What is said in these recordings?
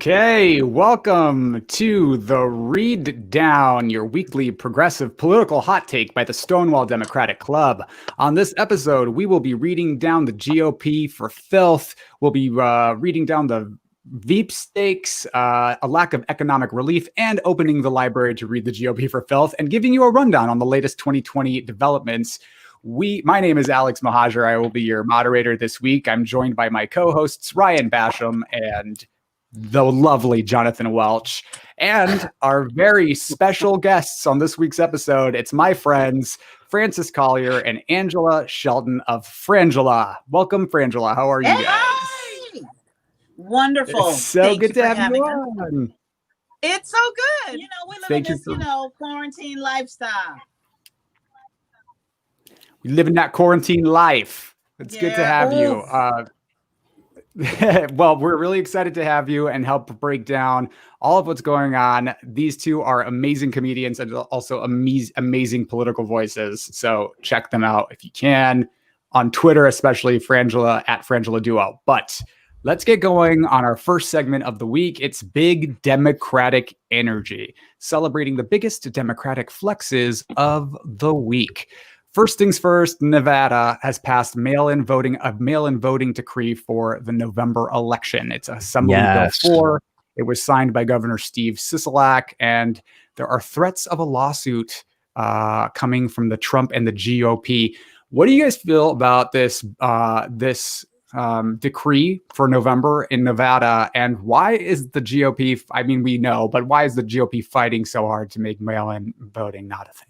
Okay, welcome to the Read Down, your weekly progressive political hot take by the Stonewall Democratic Club. On this episode, we will be reading down the GOP for filth. We'll be reading down the Veep stakes, a lack of economic relief, and opening the library to read the GOP for filth and giving you a rundown on the latest 2020 developments. My name is Alex Mohajer. I will be your moderator this week. I'm joined by my co-hosts, Ryan Basham and the lovely Jonathan Welch, and our very special guests on this week's episode. It's my friends, Francis Callier and Angela Shelton of Frangela. Welcome, Frangela. How are you guys? Hey! Wonderful. It's so good to have you on. It's so good. You know, we live in this, quarantine lifestyle. We live in that quarantine life. It's good to have you. Well, we're really excited to have you and help break down all of what's going on. These two are amazing comedians and also amazing political voices. So check them out if you can on Twitter, especially Frangela at Frangela Duo. But let's get going on our first segment of the week. It's Big Democratic Energy, celebrating the biggest Democratic flexes of the week. First things first, Nevada has passed a mail-in voting decree for the November election. It's Assembly Bill 4. It was signed by Governor Steve Sisolak, and there are threats of a lawsuit coming from the Trump and the GOP. What do you guys feel about this decree for November in Nevada, and why is the GOP? I mean, we know, but why is the GOP fighting so hard to make mail-in voting not a thing?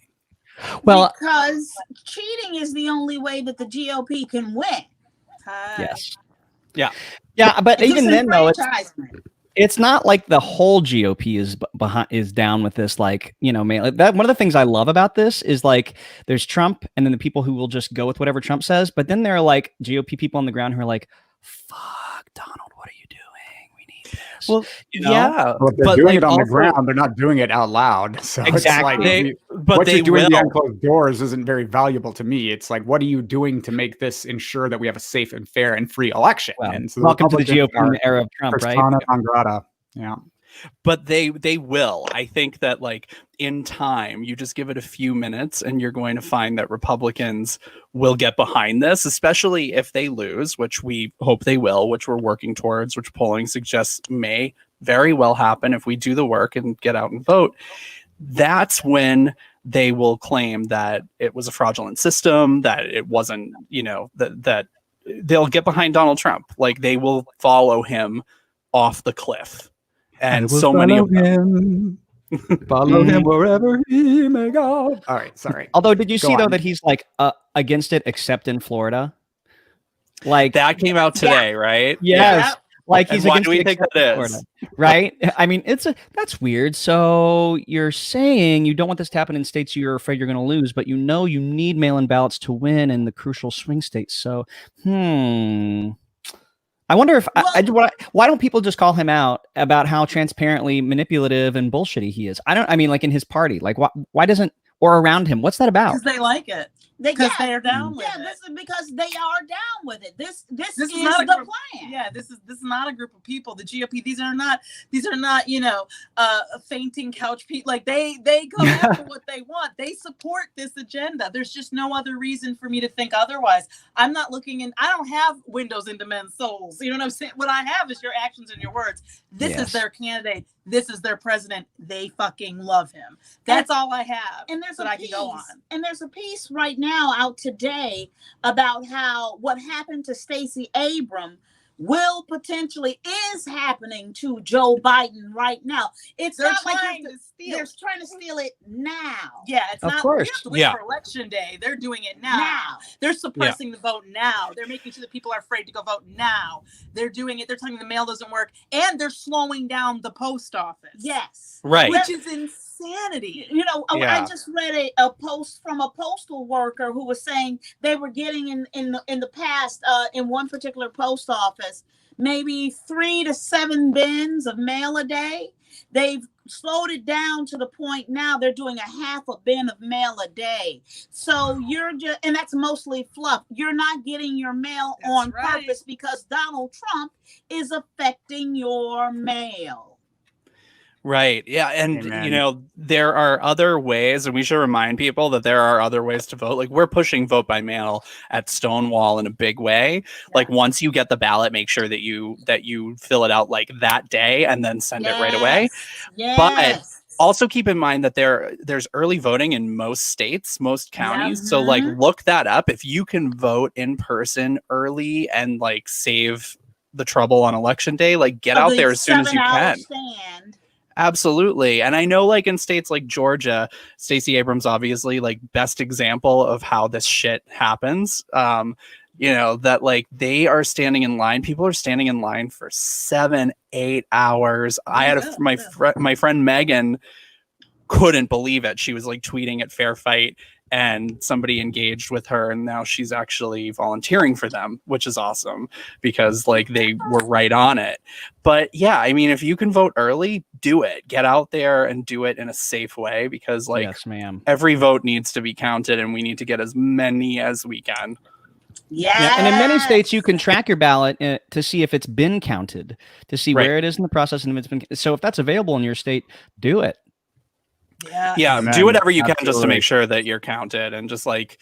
Well, because cheating is the only way that the GOP can win. Yes. Yeah. But even then, though, it's not like the whole GOP is down with this. Like, that one of the things I love about this is like there's Trump and then the people who will just go with whatever Trump says. But then there are like GOP people on the ground who are like, "Fuck, Donald, what are you doing? We need this." Well, yeah, well, they're doing it on the ground. They're not doing it out loud. So exactly. It's like, what you're doing behind closed doors isn't very valuable to me. It's like, what are you doing to make this ensure that we have a safe and fair and free election? Well, and so welcome to the GOP era of Trump, right? Yeah. But they will. I think that like in time, you just give it a few minutes and you're going to find that Republicans will get behind this, especially if they lose, which we hope they will, which we're working towards, which polling suggests may very well happen if we do the work and get out and vote. That's when they will claim that it was a fraudulent system, that it wasn't, that they'll get behind Donald Trump. Like they will follow him off the cliff. And so many of them follow him wherever he may go. All right, sorry. Although, did you see though that he's like against it, except in Florida? Like that came out today, right? Yes. Yeah. Like he's why against do we think that is? Florida, right? I mean, that's weird. So you're saying you don't want this to happen in states you're afraid you're going to lose, but you need mail-in ballots to win in the crucial swing states. So, I wonder if why don't people just call him out about how transparently manipulative and bullshitty he is? Like in his party, like why doesn't, or around him? What's that about? Because they like it. Because they are down with it. Yeah, this is because they are down with it. This is not the plan. Yeah, this is not a group of people. The GOP, these are not fainting couch people. Like they come after what they want. They support this agenda. There's just no other reason for me to think otherwise. I'm not looking in. I don't have windows into men's souls. You know what I'm saying? What I have is your actions and your words. This is their candidate. This is their president. They fucking love him. That's all I have. And there's a piece. And there's a piece right now out today about how what happened to Stacey Abrams will potentially is happening to Joe Biden right now. It's they're not like they're trying to steal it now. Yeah, it's of not. Course. You have to wait for election day. They're doing it now. They're suppressing the vote now. They're making sure that people are afraid to go vote now. They're doing it. They're telling the mail doesn't work, and they're slowing down the post office. Yes, right, which is insanity. I just read a post from a postal worker who was saying they were getting in the past in one particular post office maybe 3 to 7 bins of mail a day. They've slowed it down to the point now they're doing a half a bin of mail a day. So you're just, and that's mostly fluff. You're not getting your mail on purpose because Donald Trump is affecting your mail. Right. Yeah. And, you know, there are other ways, and we should remind people that there are other ways to vote. Like, we're pushing vote by mail at Stonewall in a big way. Yeah. Like, once you get the ballot, make sure that you fill it out like that day and then send it right away. Yes. But also keep in mind that there's early voting in most states, most counties. Yeah. So like, look that up. If you can vote in person early and like save the trouble on election day, like get out there as soon as you can. Stand. Absolutely. And I know like in states like Georgia, Stacey Abrams, obviously like best example of how this shit happens. You know, that like they are standing in line. People are standing in line for 7-8 hours. I had my friend Megan couldn't believe it. She was like tweeting at Fair Fight and somebody engaged with her, and now she's actually volunteering for them, which is awesome because like they were right on it. But yeah, I mean, if you can vote early, do it. Get out there and do it in a safe way because like yes, ma'am. Every vote needs to be counted and we need to get as many as we can. Yeah. And in many states, you can track your ballot to see if it's been counted, to see where it is in the process and if it's been. So if that's available in your state, do it. Yeah, do whatever you can just to make sure that you're counted and just like,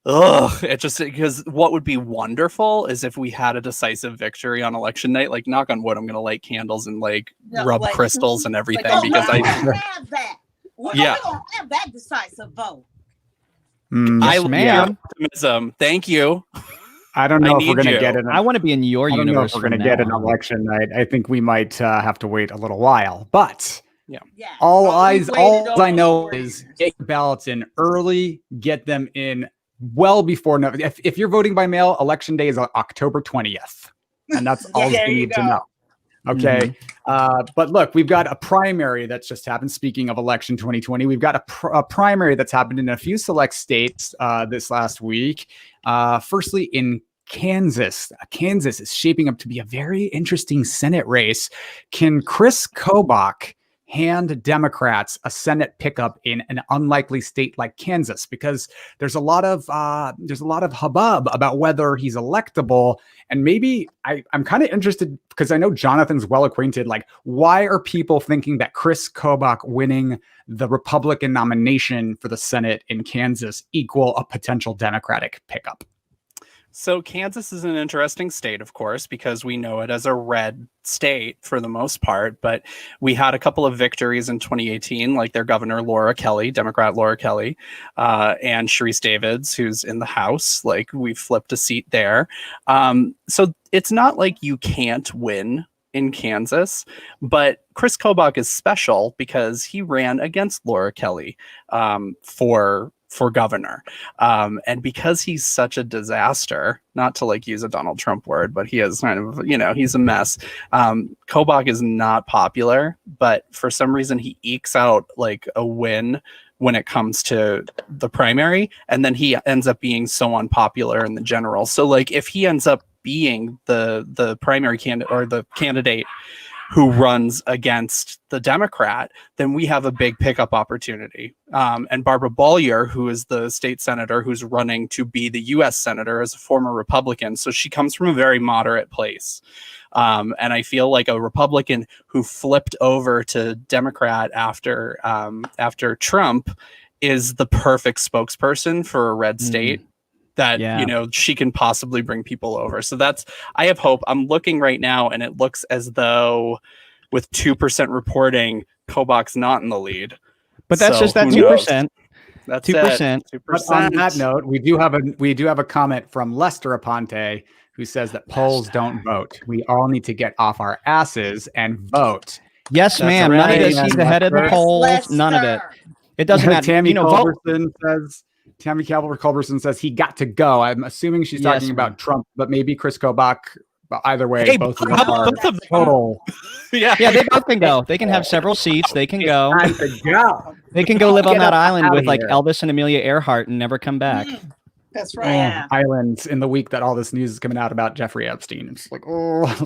it just because what would be wonderful is if we had a decisive victory on election night. Like, knock on wood, I'm gonna light candles and like rub crystals and everything because I have that. We don't have that decisive vote. I love optimism. Thank you. I don't know if we're going to get it. I want to be in your universe. I don't know if we're going to get an election night. I think we might have to wait a little while. But all I know is get your ballots in early, get them in well before. If you're voting by mail, election day is October 20th. And that's all you need to know. Okay. But look, we've got a primary that's just happened. Speaking of election 2020, we've got a primary that's happened in a few select states this last week. Firstly, in Kansas. Kansas is shaping up to be a very interesting Senate race. Can Chris Kobach hand Democrats a Senate pickup in an unlikely state like Kansas? Because there's a lot of hubbub about whether he's electable. And maybe I'm kind of interested because I know Jonathan's well acquainted. Like, why are people thinking that Chris Kobach winning the Republican nomination for the Senate in Kansas equal a potential Democratic pickup? So Kansas is an interesting state, of course, because we know it as a red state for the most part. But we had a couple of victories in 2018, like their governor, Laura Kelly, Democrat Laura Kelly, and Sharice Davids, who's in the House. Like, we flipped a seat there. So it's not like you can't win in Kansas, but Chris Kobach is special because he ran against Laura Kelly for governor. And because he's such a disaster, not to like use a Donald Trump word, but he is kind of, he's a mess. Kobach is not popular, but for some reason he ekes out like a win when it comes to the primary. And then he ends up being so unpopular in the general. So like if he ends up being the primary candidate or the candidate who runs against the Democrat, then we have a big pickup opportunity. And Barbara Bollier, who is the state senator who's running to be the U.S. senator as a former Republican, so she comes from a very moderate place. And I feel like a Republican who flipped over to Democrat after Trump is the perfect spokesperson for a red state. That she can possibly bring people over. So I have hope. I'm looking right now and it looks as though with 2% reporting, Kobach's not in the lead. But that's just that 2%. That's 2%. 2%. But on that note, we do have a comment from Lester Aponte who says that polls don't vote. We all need to get off our asses and vote. Yes, ma'am. None of this. He's ahead of the polls. None of it. It doesn't matter. Tammy Culberson says he got to go. I'm assuming she's talking about Trump, but maybe Chris Kobach. But either way, both of them are total. Yeah, they both can go. They can have several seats. They can go. Time to go. They can go live on that island with like Elvis and Amelia Earhart and never come back. That's right. Islands in the week that all this news is coming out about Jeffrey Epstein. It's like,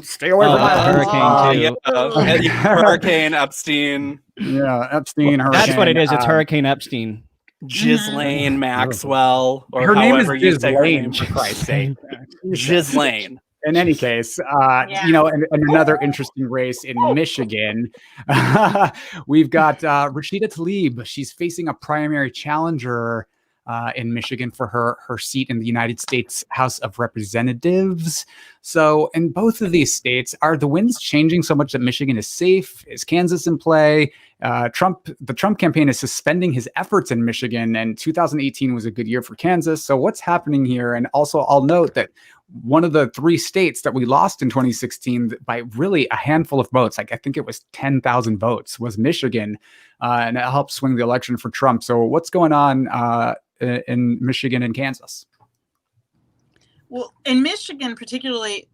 stay away from hurricane too. Hurricane Epstein. Yeah, Epstein. Hurricane. That's what it is. It's Hurricane Epstein. Ghislaine Maxwell, or her name is however you say her name. Ghislaine, for Christ's sake. Ghislaine. In any case, and another interesting race in Michigan, we've got Rashida Tlaib. She's facing a primary challenger in Michigan for her seat in the United States House of Representatives. So in both of these states, are the winds changing so much that Michigan is safe? Is Kansas in play? The Trump campaign is suspending his efforts in Michigan, and 2018 was a good year for Kansas. So what's happening here? And also, I'll note that one of the 3 states that we lost in 2016 by really a handful of votes, like I think it was 10,000 votes, was Michigan, and it helped swing the election for Trump. So what's going on in Michigan and Kansas? Well, in Michigan particularly,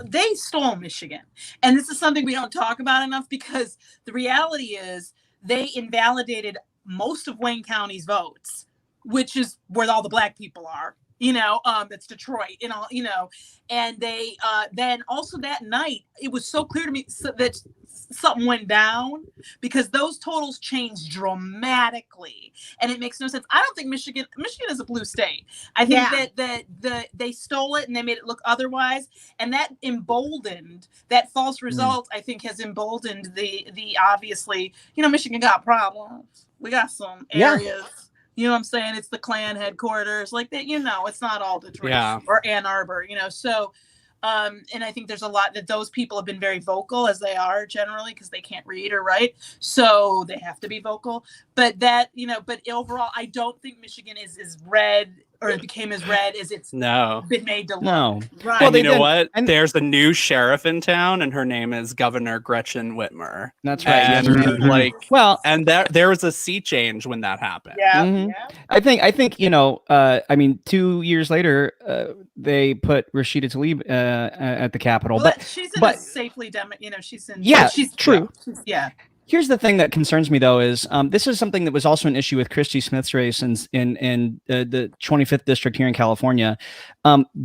they stole Michigan. And this is something we don't talk about enough, because the reality is they invalidated most of Wayne County's votes, which is where all the Black people are. It's Detroit, and they then also that night, it was so clear to me that something went down, because those totals changed dramatically, and it makes no sense. I don't think Michigan is a blue state. I think that they stole it and they made it look otherwise, and that emboldened that false result. I think has emboldened the obviously, Michigan got problems. We got some areas. You know what I'm saying? It's the Klan headquarters, like that. It's not all Detroit or Ann Arbor. So. And I think there's a lot that those people have been very vocal, as they are generally, because they can't read or write, so they have to be vocal. But but overall, I don't think Michigan is as red, or it became as red as it's been made to look. No. Right. Well, you know what? There's a new sheriff in town, and her name is Governor Gretchen Whitmer. That's right. And there was a sea change when that happened. Yeah. Mm-hmm. I think 2 years later, they put Rashida Tlaib at the Capitol. Well, she's in a safely she's in. Yeah, she's true. Yeah. Here's the thing that concerns me, though, is this is something that was also an issue with Christy Smith's race in the 25th district here in California.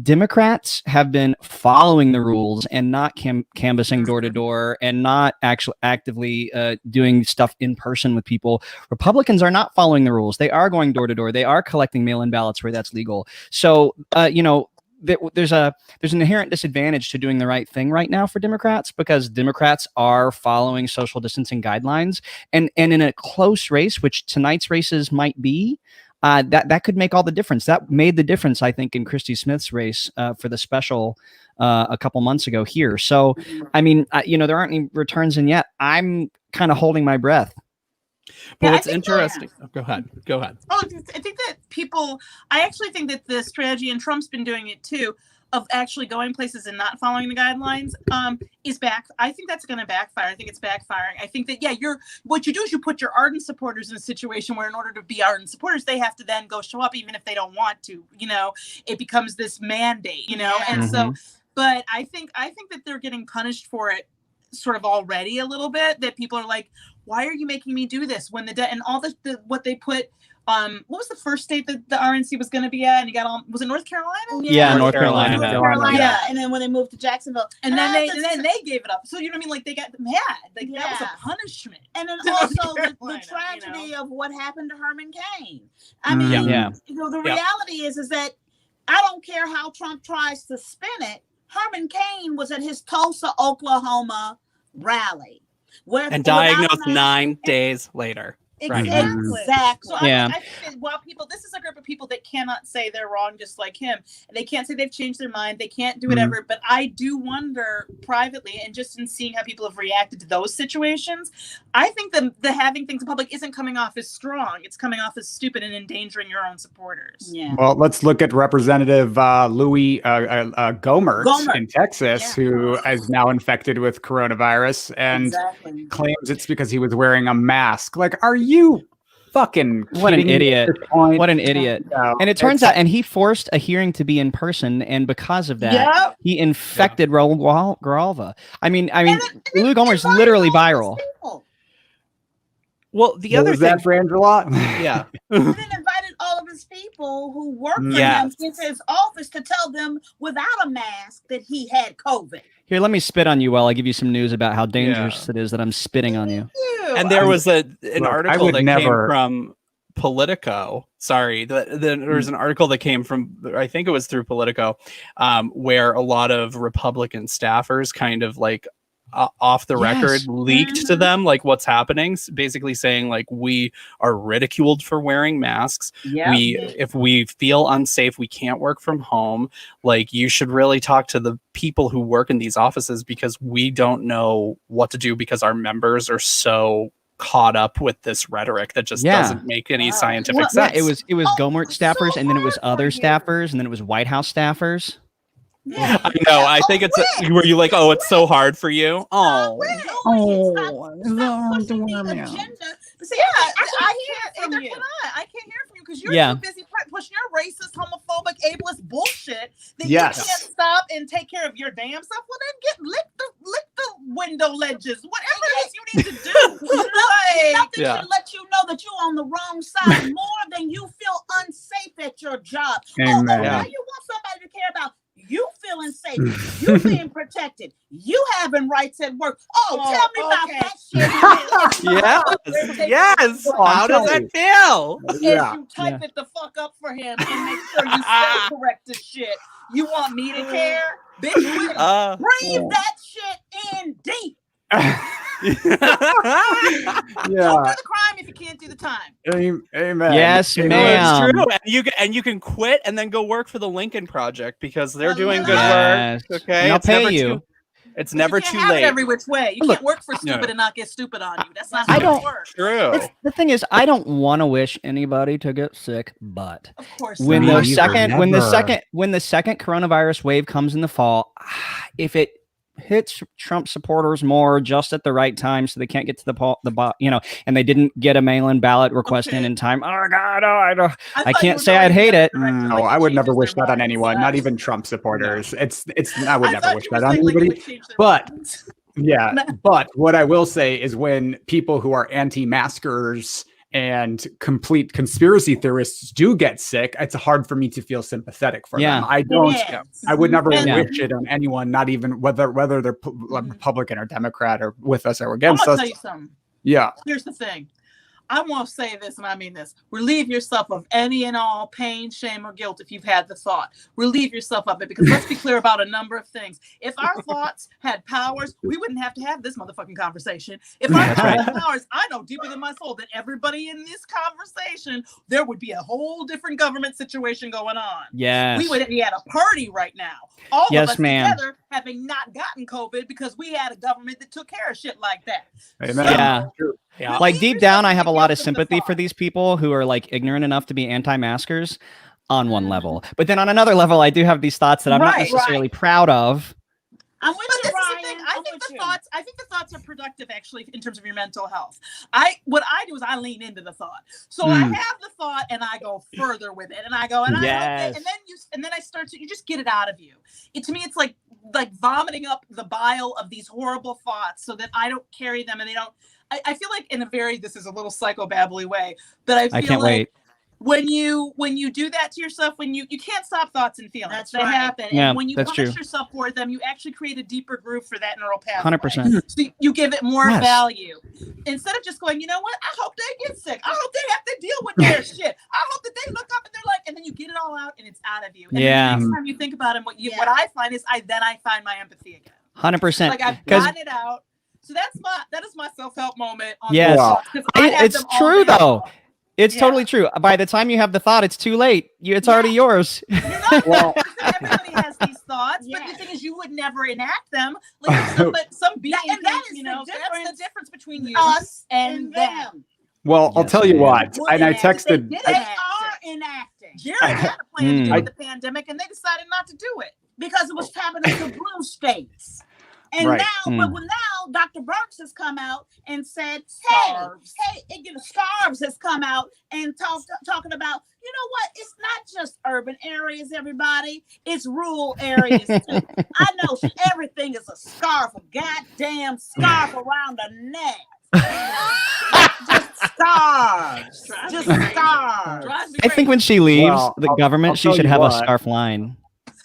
Democrats have been following the rules and not canvassing door to door and not actually actively doing stuff in person with people. Republicans are not following the rules. They are going door to door. They are collecting mail-in ballots where that's legal. So, there's an inherent disadvantage to doing the right thing right now for Democrats, because Democrats are following social distancing guidelines, and in a close race, which tonight's races might be, that could make all the difference. That made the difference, I think, in Christy Smith's race for the special a couple months ago here. So, there aren't any returns in yet. I'm kind of holding my breath. But what's interesting? Go ahead. I think that I actually think that the strategy, and Trump's been doing it too, of actually going places and not following the guidelines, is back. I think that's going to backfire. I think it's backfiring. I think that, what you do is you put your ardent supporters in a situation where, in order to be ardent supporters, they have to then go show up, even if they don't want to, it becomes this mandate, and so, but I think that they're getting punished for it sort of already a little bit, that people are like, why are you making me do this when and all the what they put, what was the first state that the RNC was going to be at, and was it North Carolina? Yeah, North Carolina. Yeah, and then when they moved to Jacksonville, and then they gave it up. So you know what I mean? Like, they got mad. Like, that was a punishment. And then also the tragedy of what happened to Herman Cain. I mean, the reality is that I don't care how Trump tries to spin it. Herman Cain was at his Tulsa, Oklahoma rally. And diagnosed 9 days later. Exactly. So I think that this is a group of people that cannot say they're wrong just like him. They can't say they've changed their mind. They can't do whatever. But I do wonder privately, and just in seeing how people have reacted to those situations, I think the having things in public isn't coming off as strong. It's coming off as stupid and endangering your own supporters. Yeah. Well, let's look at Representative Louis Gohmert in Texas, who is now infected with coronavirus and claims it's because he was wearing a mask. Like, are you fucking what an idiot? What an idiot! No, and it turns out, and he forced a hearing to be in person, and because of that, he infected Raul Grijalva. I mean, Louis Gohmert's literally viral. Well, the other was thing, that Frangela? yeah, he invited all of his people. people who work for Yes. him into his office to tell them without a mask that he had COVID. Here, let me spit on you while I give you some news about how dangerous it is that I'm spitting on you. And there was an Look, article that came from Politico. Sorry, there was an article that came from, I think it was through Politico, where a lot of Republican staffers kind of like off the record leaked to them like what's happening, basically saying like we are ridiculed for wearing masks. If we feel unsafe, we can't work from home. Like you should really talk to the people who work in these offices because we don't know what to do because our members are so caught up with this rhetoric that just doesn't make any scientific sense. Yeah, it was Gomert staffers, and then it was other staffers, and then it was White House staffers. Yeah. I know. I think it's were you like, oh, it's so hard for you? Oh, stop pushing the agenda. See, I can't hear from you because you're too busy pushing your racist, homophobic, ableist bullshit that you can't stop and take care of your damn self. Well, then lick the window ledges, whatever it is you need to do. Nothing should let you know that you're on the wrong side more than you feel unsafe at your job. Now you want somebody to care about you feeling safe, you being protected, you having rights at work. Tell me about that shit. Yes. How does that feel? If you type it the fuck up for him and make sure you spell correct the shit, you want me to care? Bitch, breathe that shit in deep. Don't do the crime if you can't do the time. Amen. Yes, No, ma'am. it's true. And you can quit and then go work for the Lincoln Project because they're doing good work. Okay, I'll pay you. It's never too have late. It every which way. You can't work for stupid and not get stupid on you. That's not how it works. True. The thing is, I don't want to wish anybody to get sick, but of course, when the second coronavirus wave comes in the fall, if it hits Trump supporters more just at the right time so they can't get to the and they didn't get a mail-in ballot request in time. Oh God, I can't say I'd hate it. No, I would never wish that on anyone, not even Trump supporters. I would never wish that on anybody. But but what I will say is when people who are anti-maskers and complete conspiracy theorists do get sick, it's hard for me to feel sympathetic for them. I would never wish it on anyone, not even whether they're Republican or Democrat or with us or against us. Tell you something. Yeah. Here's the thing. I want to say this, and I mean this. Relieve yourself of any and all pain, shame, or guilt if you've had the thought. Relieve yourself of it, because let's be clear about a number of things. If our thoughts had powers, we wouldn't have to have this motherfucking conversation. If our thoughts had powers, I know deeper than my soul that everybody in this conversation, there would be a whole different government situation going on. Yes. We would be at a party right now. All of us together having not gotten COVID because we had a government that took care of shit like that. Amen. Yeah. Like deep down, I have a lot of sympathy for these people who are like ignorant enough to be anti-maskers on one level. But then on another level, I do have these thoughts that I'm not necessarily proud of. I'm with you, Ryan. I think the thoughts are productive actually in terms of your mental health. What I do is I lean into the thought. So I have the thought and I go further with it, and I go and then I start to, you just get it out of you. To me it's like vomiting up the bile of these horrible thoughts so that I don't carry them and they don't. I feel like this is a little psychobabbly way, but I can't wait. When you do that to yourself, when you can't stop thoughts and feelings, they happen. Yeah, and when you punish yourself for them, you actually create a deeper groove for that neural pathway. 100%. So you give it more value instead of just going, you know what? I hope they get sick. I hope they have to deal with their shit. I hope that they look up and they're like, and then you get it all out and it's out of you. And then the next time you think about it, what I find is I find my empathy again. 100%. Like I've gotten it out. So that is my self-help moment. It's true though. It's totally true. By the time you have the thought, it's too late. It's already yours. Everybody has these thoughts, but the thing is, you would never enact them. Like some being, that's the difference between us and them. Well, I'll tell you what. And I texted. They are enacting. Jared had a plan to do with the pandemic, and they decided not to do it because it was happening to blue states. And now Dr. Burks has come out and said, Scarves has come out and talking about, you know what? It's not just urban areas, everybody. It's rural areas too. I know everything is a scarf, a goddamn scarf around the neck. Just starve. Just starve. I think when she leaves the I'll government, she tell should you have a what. scarf line.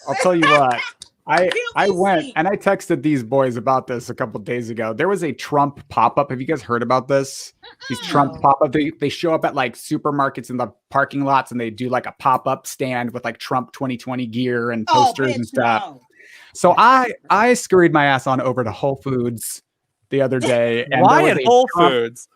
I'll tell you what. I Feel me went sing. and I texted these boys about this a couple days ago. There was a Trump pop-up. Have you guys heard about this? These Trump No. pop-up. They show up at like supermarkets in the parking lots and they do like a pop-up stand with like Trump 2020 gear and posters and stuff. No. So I scurried my ass on over to Whole Foods the other day. And Why there at was a Whole Trump- Foods?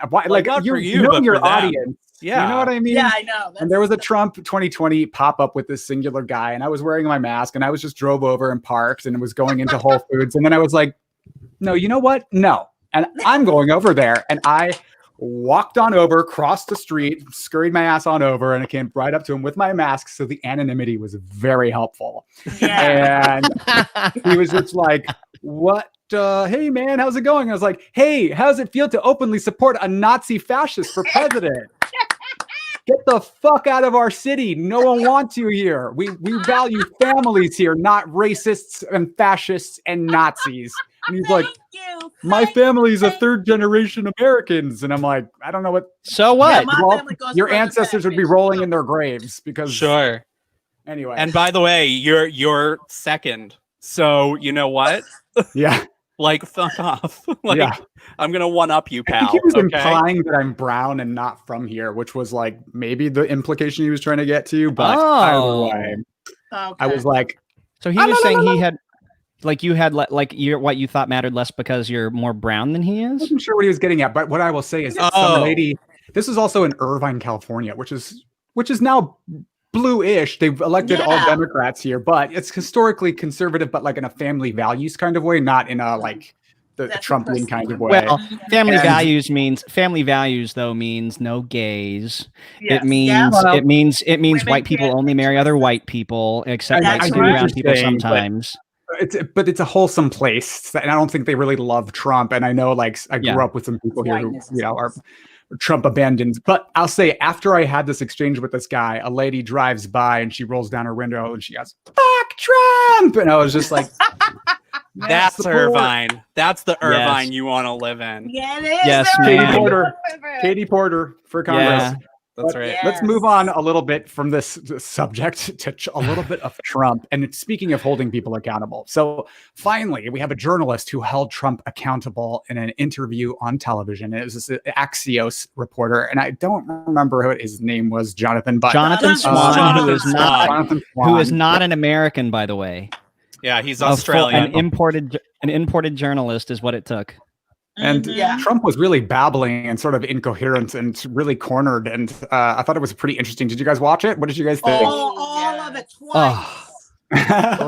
Why, Like, like not you, for you, know but your for them. audience. Yeah. You know what I mean? Yeah, I know. And there was a Trump 2020 pop-up with this singular guy, and I was wearing my mask, and I was just drove over and parked and was going into Whole Foods. And then I was like, no, you know what? No. And I'm going over there. And I walked on over, crossed the street, scurried my ass on over, and I came right up to him with my mask. So the anonymity was very helpful. Yeah. And he was just like, what? Hey, man, how's it going? I was like, hey, how's it feel to openly support a Nazi fascist for president? Get the fuck out of our city. No one wants you here. We value families here, not racists and fascists and Nazis. And he's like, my family's a third generation Americans. And I'm like, I don't know what. So what? my Well, family goes your further ancestors back, would be bitch. rolling in their graves because. Sure. Anyway. And by the way, you're second. So you know what? Yeah. Like, fuck off. Like, Yeah. I'm gonna one up you, I pal. think he was Okay. implying that I'm brown and not from here, which was like maybe the implication he was trying to get to. But either way, Okay. I was like, So he Ah, was no, no, saying no, he no. had, like you had, like what you thought mattered less because you're more brown than he I is. wasn't sure what he was getting at. But what I will say is that Oh. some lady, this is also in Irvine, California, which is now blue-ish. They've elected all Yeah. Democrats here, but it's historically conservative, but like in a family values kind of way, not in a like the That's Trumpian impressive. kind of way. Well, family And- values though means no gays. Yes. It means Yeah. it means Women white people can't only make marry other white people, except That's like right. some brown what people you're saying, but- sometimes. It's a wholesome place, and I don't think they really love Trump. And I know, like, I grew Yeah. up with some people here who, Whiteness is you know, are Trump abandons. But I'll say, after I had this exchange with this guy, a lady drives by and she rolls down her window and she goes, "Fuck Trump!" And I was just like, That's support. Irvine. That's the Yes. Irvine you want to live in. Yeah, it is. Yes, There Katie it is. Porter. Katie Porter for Congress. Yeah. That's But right. Yeah. Let's move on a little bit from this subject to a little bit of Trump. And it's speaking of holding people accountable. So finally, we have a journalist who held Trump accountable in an interview on television. It was this Axios reporter. And I don't remember who his name was, Jonathan. But Jonathan Swan, Jonathan who is Swan. not Jonathan who is Swan. not an American, by the way. Yeah, he's A full- Australian. an imported journalist is what it took. And Mhm. Yeah. Trump was really babbling and sort of incoherent and really cornered. And I thought it was pretty interesting. Did you guys watch it? What did you guys think? All of it twice. Oh.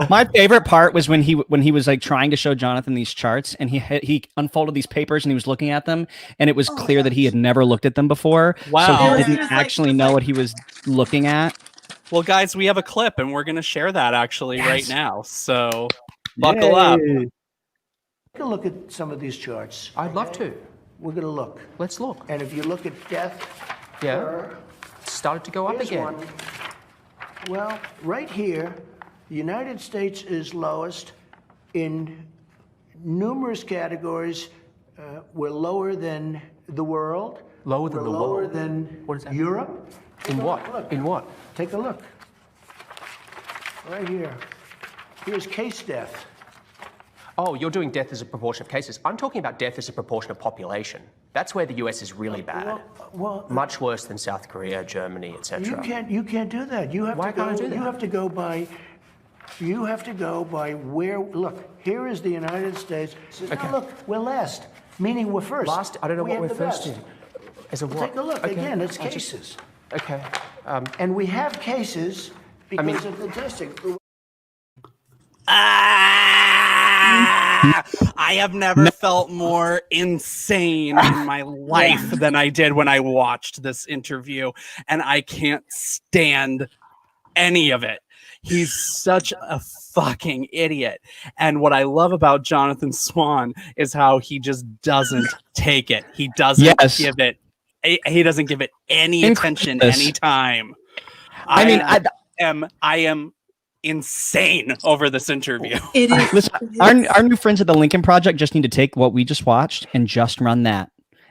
My favorite part was when he was like trying to show Jonathan these charts, and he unfolded these papers and he was looking at them, and it was clear that he had never looked at them before. Wow. So It he was didn't just like- actually just know like- what he was looking at. Well, guys, we have a clip and we're going to share that actually right now. So buckle up. Yay. Take a look at some of these charts. I'd love to. We're going to look. Let's look. And if you look at death, Yeah. per, It's started to go up here's again. one. Well, right here, the United States is lowest in numerous categories. We're lower than the world. Lower than We're the lower world? than What is that? Europe. In Take a what? look. In what? Take a look. Right here. Here's case death. Oh, you're doing death as a proportion of cases. I'm talking about death as a proportion of population. That's where the US is really bad. Well, Much worse than South Korea, Germany, etc. You can't do that. You have Why to go, can't I do that? You have to go by where. Look, here is the United States. Okay. Now look, we're last, meaning we're first. Last, I don't know We what have we're the first best. in. As a Well, what? take a look. Okay, Again, it's I just- cases, Okay. and we have cases because mean- of the testing. I have never felt more insane in my life than I did when I watched this interview, and I can't stand any of it. He's such a fucking idiot. And what I love about Jonathan Swan is how he just doesn't take it. He doesn't Yes. give it. He doesn't give it any attention Incredulous. anytime. I mean, I am insane over this interview. It is. listen, our new friends at the Lincoln Project just need to take what we just watched and just run that.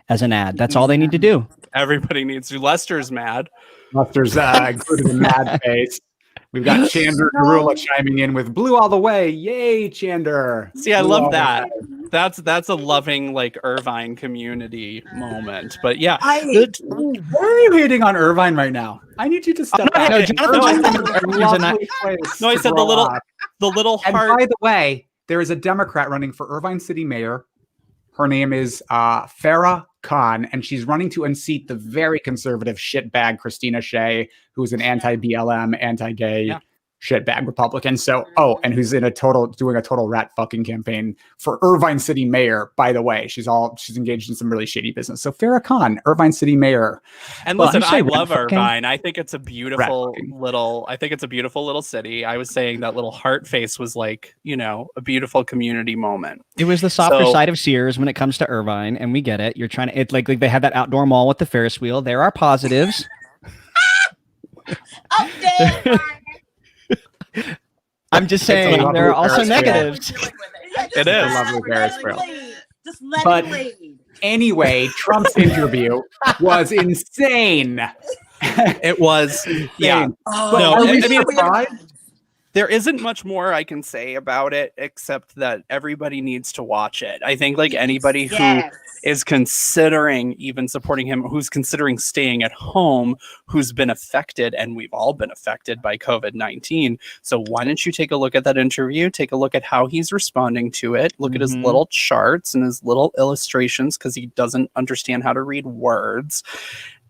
as an ad. That's all they need to do. Everybody needs to. Lester's mad. Lester's included a mad face. We've got Chander Garula chiming in with "Blue all the way." Yay, Chander! See, I Blue love all the that. way. That's a loving like Irvine community moment. But yeah, Why are you hating on Irvine right now? I need you to step back. No, Jonathan, no, I said the little And heart. by the way, there is a Democrat running for Irvine City Mayor. Her name is Farah Khan, and she's running to unseat the very conservative shitbag Christina Shea, who's an anti-BLM, anti-gay shitbag Republican. So, and who's doing a total rat fucking campaign for Irvine City Mayor. By the way, she's engaged in some really shady business. So Farah Khan, Irvine City Mayor. And listen, I love Irvine. I think it's a beautiful little city. I was saying that little heart face was like, a beautiful community moment. It was the softer side of Sears when it comes to Irvine, and we get it. You're trying to, it's like they had that outdoor mall with the Ferris wheel. There are positives. Up there. I'm just saying there are also negatives. It is. A lovely Ferris wheel. Just let it lead. Anyway, Trump's interview was insane. It was, yeah. There isn't much more I can say about it except that everybody needs to watch it. I think like anybody who is considering even supporting him, who's considering staying at home, who's been affected, and we've all been affected by COVID-19. So why don't you take a look at that interview, take a look at how he's responding to it, look at his little charts and his little illustrations because he doesn't understand how to read words,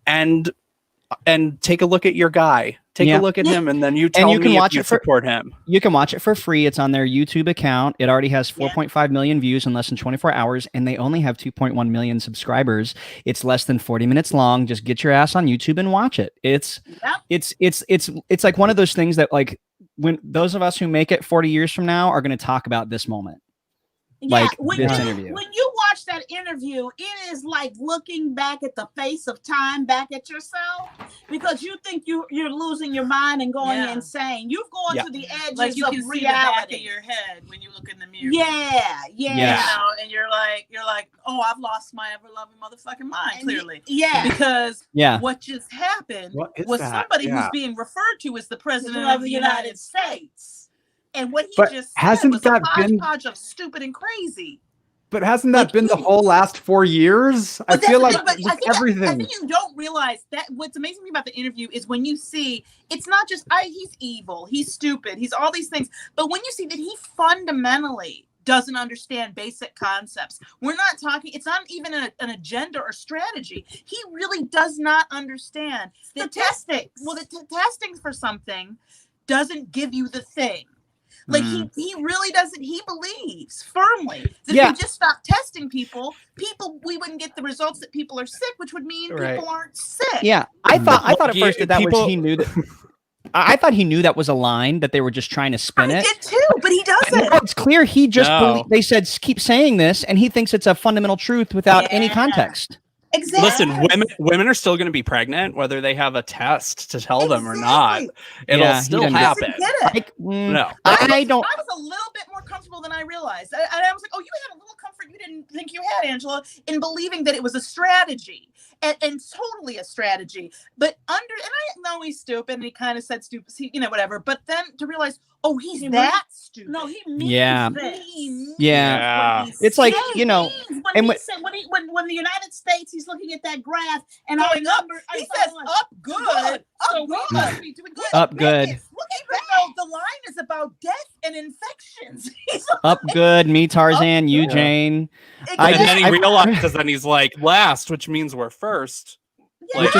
and take a look at your guy. Take a look at him, and then you tell me if you support him. You can watch it for free. It's on their YouTube account. It already has 4.5 million views in less than 24 hours, and they only have 2.1 million subscribers. It's less than 40 minutes long. Just get your ass on YouTube and watch it. It's like one of those things that like when those of us who make it 40 years from now are going to talk about this moment. Yeah, like this interview. When you watch that interview, it is like looking back at the face of time back at yourself because you think you're losing your mind and going insane. You've gone to the edges like you of can reality. See the back of your head when you look in the mirror. Yeah. And you're like, oh, I've lost my ever loving motherfucking mind. Clearly, because what just happened was somebody who's being referred to as the president of the United States. And what he just said was a hodgepodge of stupid and crazy. But hasn't that been the whole last 4 years? I feel like everything. I think you don't realize that what's amazing about the interview is when you see it's not just he's evil, he's stupid, he's all these things. But when you see that he fundamentally doesn't understand basic concepts. We're not talking, it's not even an agenda or strategy. He really does not understand statistics. Well, the testing for something doesn't give you the thing. Like he really doesn't. He believes firmly that if we just stop testing people, we wouldn't get the results that people are sick, which would mean people aren't sick. Yeah, I thought at first that was he knew that. I thought he knew that was a line that they were just trying to spin it. I did too, but he doesn't. It's clear he just they said keep saying this, and he thinks it's a fundamental truth without any context. Exactly. Listen, women are still going to be pregnant, whether they have a test to tell them or not. It'll still happen. No, I don't. I was a little bit more comfortable than I realized. I was like, oh, you had a little comfort you didn't think you had, Angela, in believing that it was a strategy and totally a strategy. But and I know he's stupid and he kind of said stupid, whatever. But then to realize, oh, he's that stupid. No, he means It's like, when the United States, he's looking at that graph and our numbers. He says up good. So we must be doing good. Up good. Look at that. The line is about death and infections. Up good. Me, Tarzan. You, Jane. And then he realizes, and he's like last, which means we're first. Which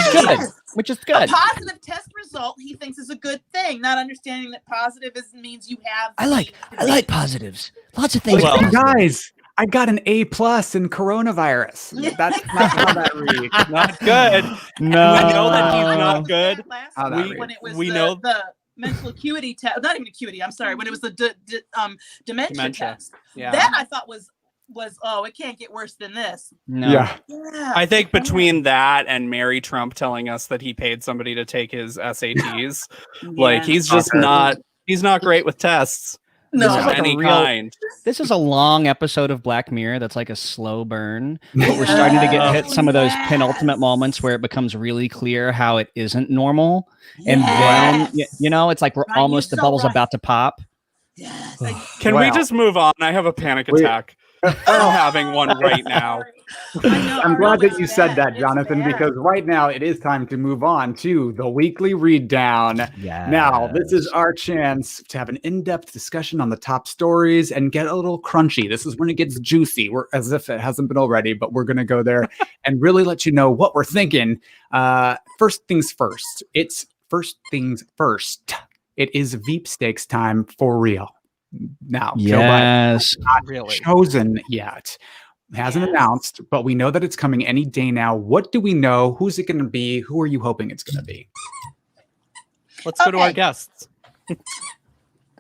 is good. A positive test result he thinks is a good thing, not understanding that positive means you have. I like positives. Lots of things. Well, guys, I got an A+ in coronavirus. That's not how that reads. Not good. No, I know that he's not good. When it was the mental acuity test, not even acuity. I'm sorry. When it was the dementia test, that I thought was it can't get worse than this. No. Yeah. I think between that and Mary Trump telling us that he paid somebody to take his SATs, like he's just he's not great with tests. No. This is like any a real, kind. This is a long episode of Black Mirror that's like a slow burn. But we're starting to hit some of those penultimate moments where it becomes really clear how it isn't normal. And then, you know, it's like we're Right, almost, you're the so bubble's right. about to pop. Yes. Can we just move on? I have a panic attack. I'm having one right now. I'm glad that you said that, Jonathan, because right now it is time to move on to the weekly read down. Yes. Now, this is our chance to have an in-depth discussion on the top stories and get a little crunchy. This is when it gets juicy. We're as if it hasn't been already, but we're going to go there and really let you know what we're thinking. First things first. It's first things first. It is Veep stakes time for real. Now, Joe Biden Yes. not really chosen yet. Hasn't announced, but we know that it's coming any day now. What do we know? Who's it going to be? Who are you hoping it's going to be? Let's go to our guests.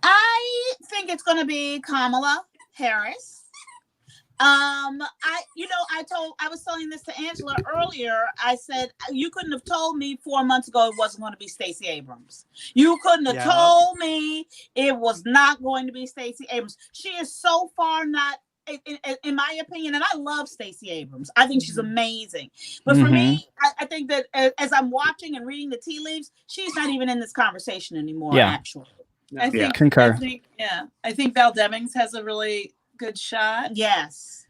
I think it's going to be Kamala Harris. I was telling this to Angela earlier. I said, you couldn't have told me 4 months ago it wasn't going to be Stacey Abrams. You couldn't have told me it was not going to be Stacey Abrams. She is so far not, in my opinion, and I love Stacey Abrams. I think she's amazing. But for me, I think that as I'm watching and reading the tea leaves, she's not even in this conversation anymore, actually. I think, concur. I think Val Demings has a really good shot. Yes.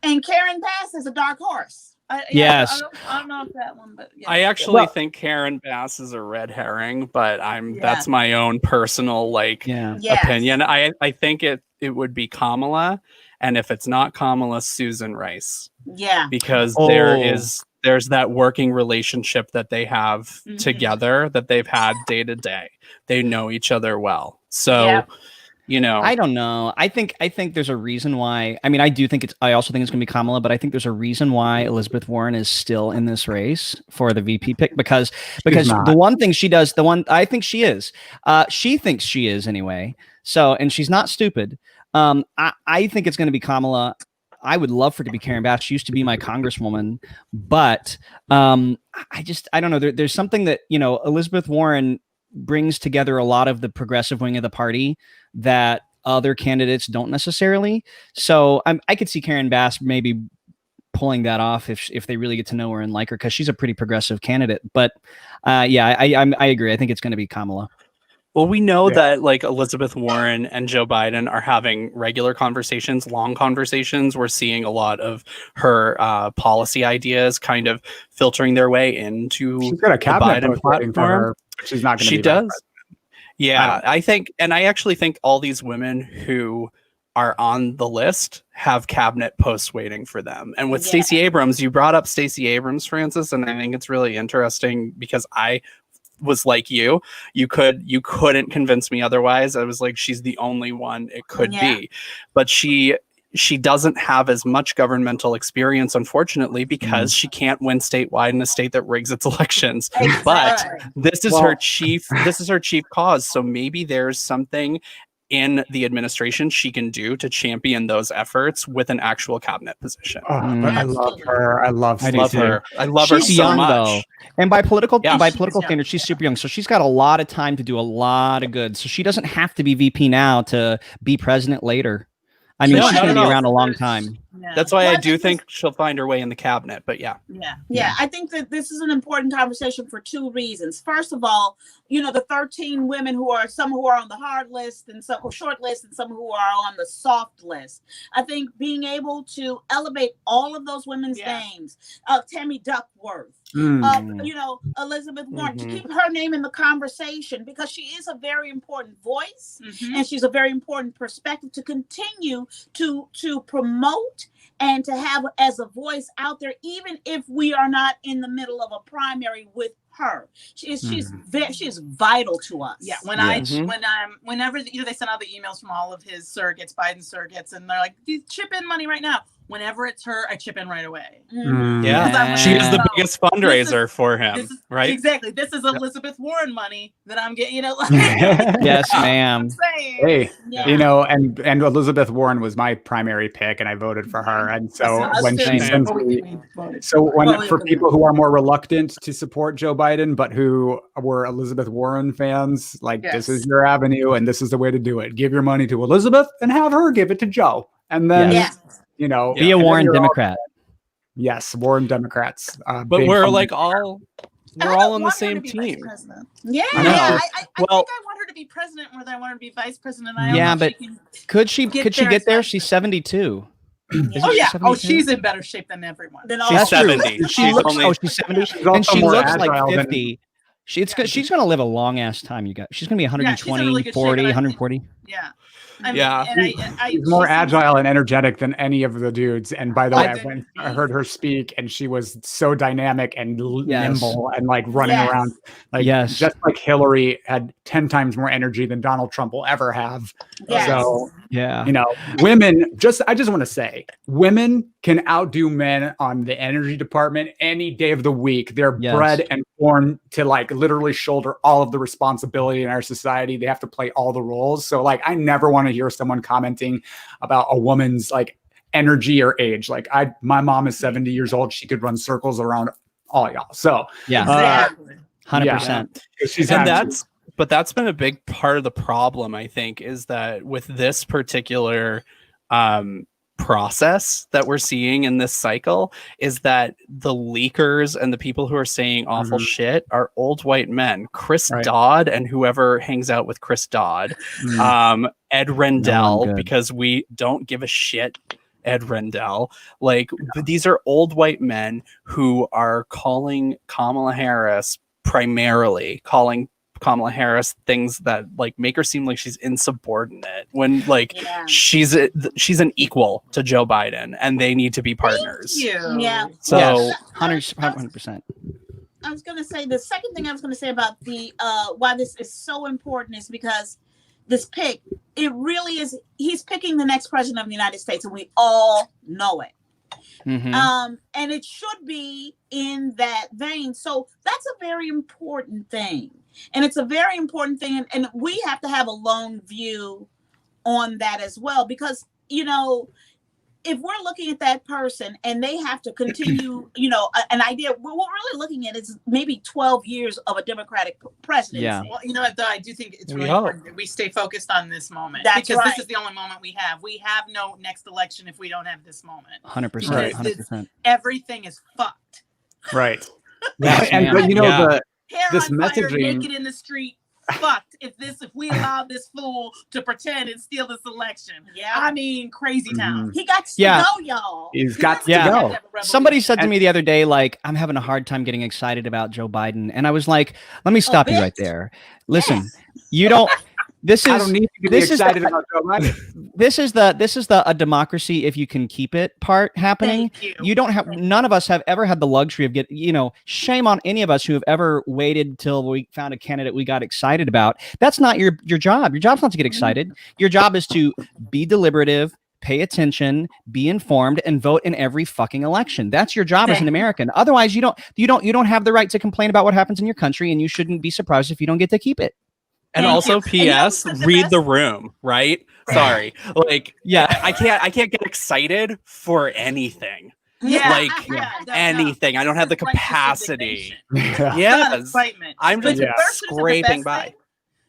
And Karen Bass is a dark horse. I don't know if that one, but I actually think Karen Bass is a red herring, but that's my own personal opinion. I think it would be Kamala, and if it's not Kamala, Susan Rice. Yeah. Because there's that working relationship that they have together that they've had day to day. They know each other well. So you know, I don't know. I think there's a reason why. I mean, I also think it's going to be Kamala, but I think there's a reason why Elizabeth Warren is still in this race for the VP pick because the one thing she does, I think she is, she thinks she is anyway. So, and she's not stupid. I think it's going to be Kamala. I would love for it to be Karen Bass. She used to be my congresswoman, but I don't know. There's something that, you know, Elizabeth Warren brings together a lot of the progressive wing of the party that other candidates don't necessarily. So I could see Karen Bass maybe pulling that off if they really get to know her and like her, because she's a pretty progressive candidate. But I agree. I think it's going to be Kamala. Well, we know that like Elizabeth Warren and Joe Biden are having regular conversations, long conversations. We're seeing a lot of her policy ideas kind of filtering their way into She's got a cabinet Biden platform. She's not going to be. She does. Yeah, I actually think all these women who are on the list have cabinet posts waiting for them. And with Stacey Abrams, you brought up Stacey Abrams, Francis, and I think it's really interesting because I was like you couldn't convince me otherwise. I was like, she's the only one it could be, but she doesn't have as much governmental experience, unfortunately, because she can't win statewide in a state that rigs its elections. But this is her chief cause. So maybe there's something in the administration she can do to champion those efforts with an actual cabinet position. I love her. I love her. I love her so young, much. though. And by political standards, she's super young. So she's got a lot of time to do a lot of good. So she doesn't have to be VP now to be president later. I mean, she's going to be around a long time. That's why I do think she'll find her way in the cabinet. But yeah. I think that this is an important conversation for two reasons. First of all, you know, the 13 women some who are on the hard list and some short list and some who are on the soft list. I think being able to elevate all of those women's names, Tammy Duckworth, Elizabeth Warren, to keep her name in the conversation, because she is a very important voice and she's a very important perspective to continue to promote and to have as a voice out there, even if we are not in the middle of a primary with her. She is vital to us. Yeah. Whenever they send out the emails from all of his surrogates, Biden surrogates, and they're like, chip in money right now. Whenever it's her, I chip in right away. Yeah, she is the biggest fundraiser for him, right? Exactly. This is Elizabeth Warren money that I'm getting. Yes, ma'am. Hey, and Elizabeth Warren was my primary pick, and I voted for her. And so for people who are more reluctant to support Joe Biden Biden, but who were Elizabeth Warren fans. Like, Yes. this is your avenue and this is the way to do it. Give your money to Elizabeth and have her give it to Joe. And then, Yes. you know, Be a and then Warren you're all- Democrat. yes, Warren Democrats. But big we're funding. like all I we're don't all on the want her to same be vice team. president. Yeah. I know. I Well- think I want her to be president more than I want her to be vice president. I don't Yeah, know if but she can Could she Get get there there? as She's vice 72. Isn't Oh she yeah. Oh, 72? she's in better shape than everyone. Then She's all- That's true. 70. She She's looks, only she's 70, She's and also she more looks like agile than- 50. She's going to live a long ass time. She's going to be 120, really good shape, 40, and I- 140. Yeah. I mean, Yeah. and She's more she seems- agile and energetic than any of the dudes. And by the way, didn't I heard her speak, and she was so dynamic and Yes. nimble and like running Yes. around. Like, Yes. just like Hillary had 10 times more energy than Donald Trump will ever have. Yes. So, Yeah. you know, women, I just want to say, women can outdo men on the energy department any day of the week. They're Yes. bred and born to like literally shoulder all of the responsibility in our society. They have to play all the roles. So like, I never want to hear someone commenting about a woman's like energy or age. Like my mom is 70 years old. She could run circles around all y'all. So Yeah. Exactly. 100%. she's And had to. that's been a big part of the problem, I think, is that with this particular process that we're seeing in this cycle, is that the leakers and the people who are saying awful Mhm. shit are old white men. Chris Right. Dodd and whoever hangs out with Chris Dodd, Mm. Ed Rendell, good. because we don't give a shit. Ed Rendell, like these are old white men who are calling Kamala Harris things that like make her seem like she's insubordinate when like Yeah. she's an equal to Joe Biden and they need to be partners. Thank you. Yeah. So Yes. 100%. I was going to say the second thing I was going to say about the why this is so important is because this pick, it really is. He's picking the next president of the United States, and we all know it. Mhm. And it should be in that vein. So that's a very important thing, and it's a very important thing, and we have to have a long view on that as well, because you know, if we're looking at that person and they have to continue, you know, an idea, what we're really looking at is maybe 12 years of a Democratic presidency. Yeah. Well, you know, though, I do think it's We really hope. important that we stay focused on this moment. That's because right. this is the only moment we have. We have no next election if we don't have this moment. 100%. Right. 100%. Everything is fucked. Right. Yes, and ma'am. but, you know, Yeah. Hair This on fire, messaging- naked in the street. Fucked if we allow this fool to pretend and steal this election. Yeah. I mean, crazy town. He got to Yeah. go, y'all. he's got to Yeah. go. Somebody said to me the other day, like, I'm having a hard time getting excited about Joe Biden. And I was like, let me stop you right bitch. there. Listen, you don't, this I is, don't need to be this is the- excited about Joe Biden. this is the a democracy if you can keep it part happening. Thank you. You don't have, none of us have ever had the luxury of shame on any of us who have ever waited till we found a candidate we got excited about. That's not your job. Your job's not to get excited. Your job is to be deliberative, pay attention, be informed, and vote in every fucking election. That's your job as an American. Otherwise, you don't have the right to complain about what happens in your country, and you shouldn't be surprised if you don't get to keep it. And Thank also, you. And you know P.S. what's the read best? the room, right? Sorry, like Yeah. I can't get excited for anything, Yeah, like no. anything. I don't have the Righteous capacity. indignation. Not Yes, excitement. I'm But just the person who said the scraping best by. thing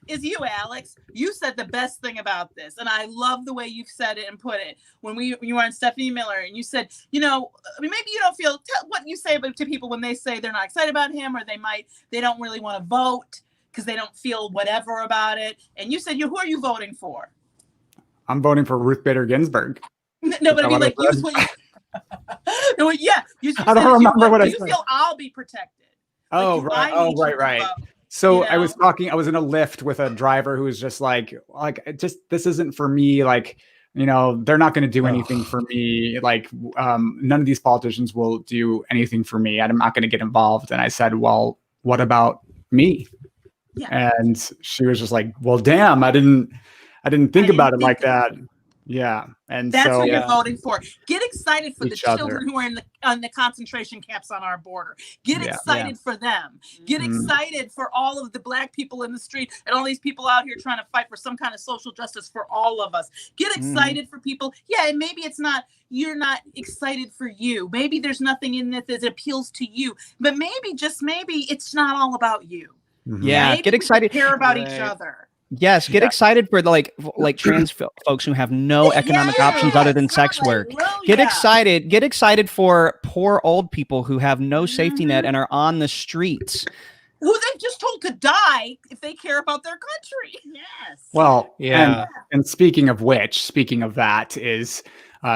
is you, Alex. You said the best thing about this, and I love the way you've said it and put it. When you were on Stephanie Miller, and you said, you know, I mean, maybe you don't feel what you say to people when they say they're not excited about him, or they don't really want to vote because they don't feel whatever about it. And you said, who are you voting for? I'm voting for Ruth Bader Ginsburg. No, but I mean, like, what I use what you. No, yeah, I don't remember what I you said. feel I'll be protected. Oh, Like, right. I Oh, need you right, to right. vote. So You I was know? I was in a lift with a driver who was just like, this isn't for me. Like, you know, they're not going to do anything for me. Like, none of these politicians will do anything for me. I'm not going to get involved. And I said, well, what about me? Yeah. And she was just like, well, damn, I didn't think about it like that. Yeah. And That's so what you're voting for. Get excited excited for the children who are in the concentration camps on our border. Get excited for them. Get excited for all of the Black people in the street and all these people out here trying to fight for some kind of social justice for all of us. Get excited for people. Yeah, and maybe you're not excited for you. Maybe there's nothing in this that appeals to you, but maybe, just maybe, it's not all about you. Yeah, maybe get excited. Care about each other. Yes, get excited for like trans folks who have no economic options other than sex work. Get excited for poor old people who have no safety net and are on the streets. Who they've just told to die if they care about their country. Yes. Well, and speaking of which, speaking of that is,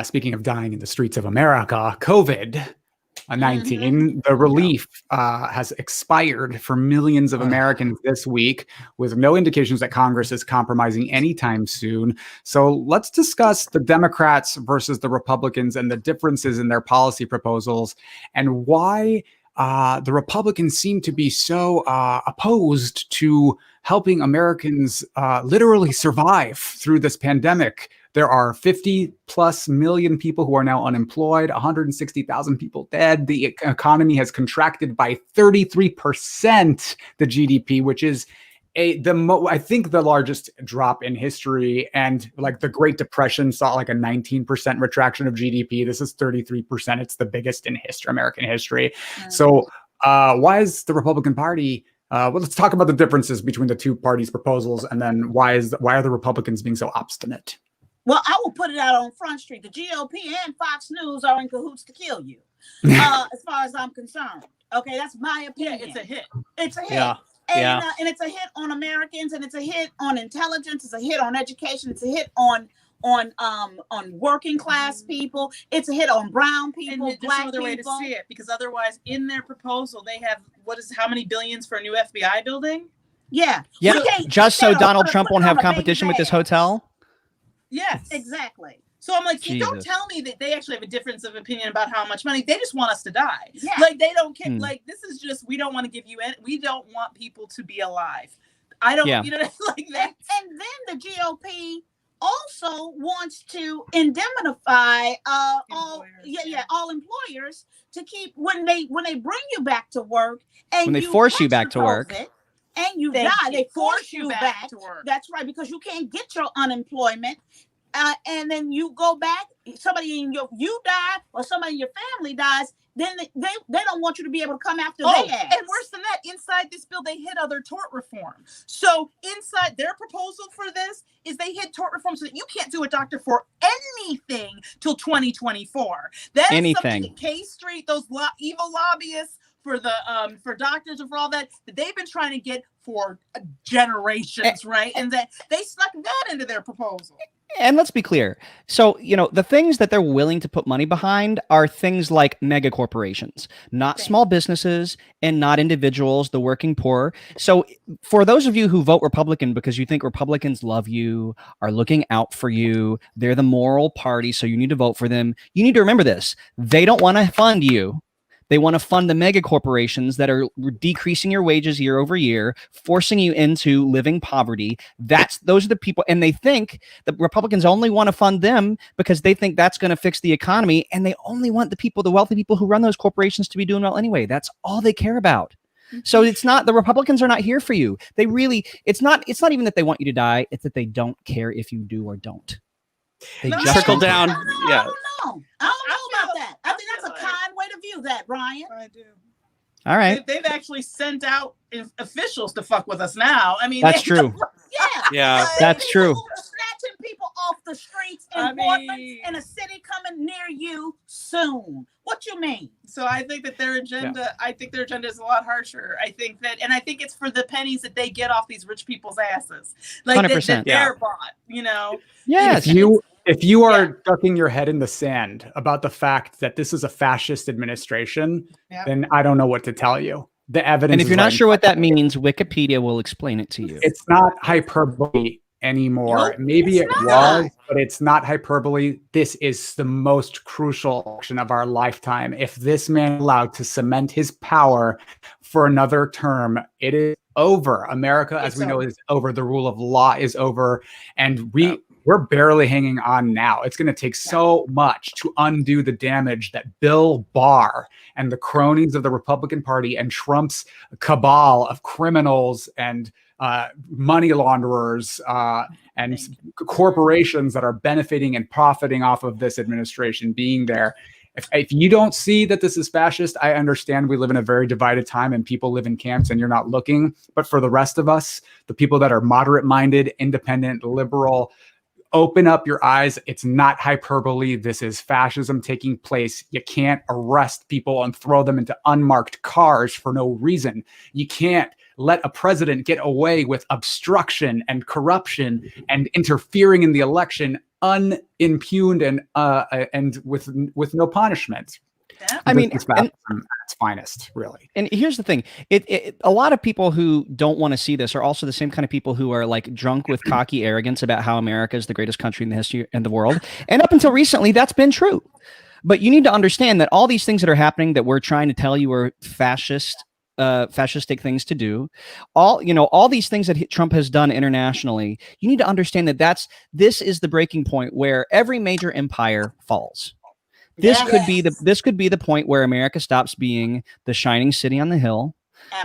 speaking of dying in the streets of America, COVID-19, the relief has expired for millions of Americans this week, with no indications that Congress is compromising anytime soon. So let's discuss the Democrats versus the Republicans and the differences in their policy proposals, and why the Republicans seem to be so opposed to helping Americans literally survive through this pandemic. There are 50 plus million people who are now unemployed, 160,000 people dead. The economy has contracted by 33%, the GDP, which is I think the largest drop in history. And like the Great Depression saw like a 19% retraction of GDP. This is 33%. It's the biggest in American history. So why is the Republican Party well, let's talk about the differences between the two parties' proposals, and then why are the Republicans being so obstinate? Well, I will put it out on Front Street. The GOP and Fox News are in cahoots to kill you, as far as I'm concerned. Okay, that's my opinion. Yeah, it's a hit. It's a hit. Yeah. And it's a hit on Americans, and it's a hit on intelligence. It's a hit on education. It's a hit on working class people. It's a hit on brown people, and Black no other people. way to see it, because otherwise, in their proposal, they have how many billions for a new FBI building? Yeah. Yeah. Just so Donald Trump won't have competition with this hotel. Yes, exactly. So I'm like, you don't tell me that they actually have a difference of opinion about how much money. They just want us to die. Yeah. Like they don't care. Like this is just, we don't want to give you any. We don't want people to be alive. I don't. You know, like that. And then the GOP also wants to indemnify all employers to keep when they bring you back to work and when they force you back to work. And you die, they force you back to work. That's right, because you can't get your unemployment. And then you go back, somebody you die or somebody in your family dies, then they don't want you to be able to come after their ass. And worse than that, inside this bill, they hit other tort reform. So inside their proposal for this is they hit tort reform so that you can't sue a doctor for anything till 2024. That is something that K Street, those evil lobbyists for the for doctors and for all that they've been trying to get for generations, right? And that they snuck that into their proposal. And let's be clear. So, the things that they're willing to put money behind are things like mega corporations, not small businesses and not individuals, the working poor. So for those of you who vote Republican because you think Republicans love you, are looking out for you, they're the moral party, so you need to vote for them. You need to remember this. They don't want to fund you. They want to fund the mega corporations that are decreasing your wages year over year, forcing you into living poverty. Those are the people. And they think that Republicans only want to fund them because they think that's going to fix the economy. And they only want the wealthy people who run those corporations to be doing well anyway. That's all they care about. So it's not, the Republicans are not here for you. It's not even that they want you to die. It's that they don't care if you do or don't. They just trickle down. I don't know about that. I think that's a kind way to view that, Ryan. I do. All right. They've actually sent out officials to fuck with us now. I mean, that's true. Yeah, that's true. Snatching people off the streets in Portland, in a city coming near you soon. What you mean? So I think that their agenda, is a lot harsher. I think it's for the pennies that they get off these rich people's asses. Like 100%. They're bought, Yes. If you are ducking your head in the sand about the fact that this is a fascist administration, then I don't know what to tell you. The evidence. And if you're not sure what that means, Wikipedia will explain it to you. It's not hyperbole anymore. Nope, maybe it was, but it's not hyperbole. This is the most crucial election of our lifetime. If this man allowed to cement his power for another term, it is over. America, as we know, is over. The rule of law is over. And we're barely hanging on now. It's going to take so much to undo the damage that Bill Barr and the cronies of the Republican Party and Trump's cabal of criminals and money launderers and corporations that are benefiting and profiting off of this administration being there. If you don't see that this is fascist, I understand we live in a very divided time and people live in camps and you're not looking. But for the rest of us, the people that are moderate-minded, independent, liberal, open up your eyes. It's not hyperbole. This is fascism taking place. You can't arrest people and throw them into unmarked cars for no reason. You can't let a president get away with obstruction and corruption and interfering in the election unimpugned and with no punishment. I mean, it's its finest, really. And here's the thing: a lot of people who don't want to see this are also the same kind of people who are like drunk with cocky arrogance about how America is the greatest country in the history in the world. And up until recently, that's been true. But you need to understand that all these things that are happening that we're trying to tell you are fascistic things to do, all these things that Trump has done internationally, you need to understand that this is the breaking point where every major empire falls. This could be the point where America stops being the shining city on the hill,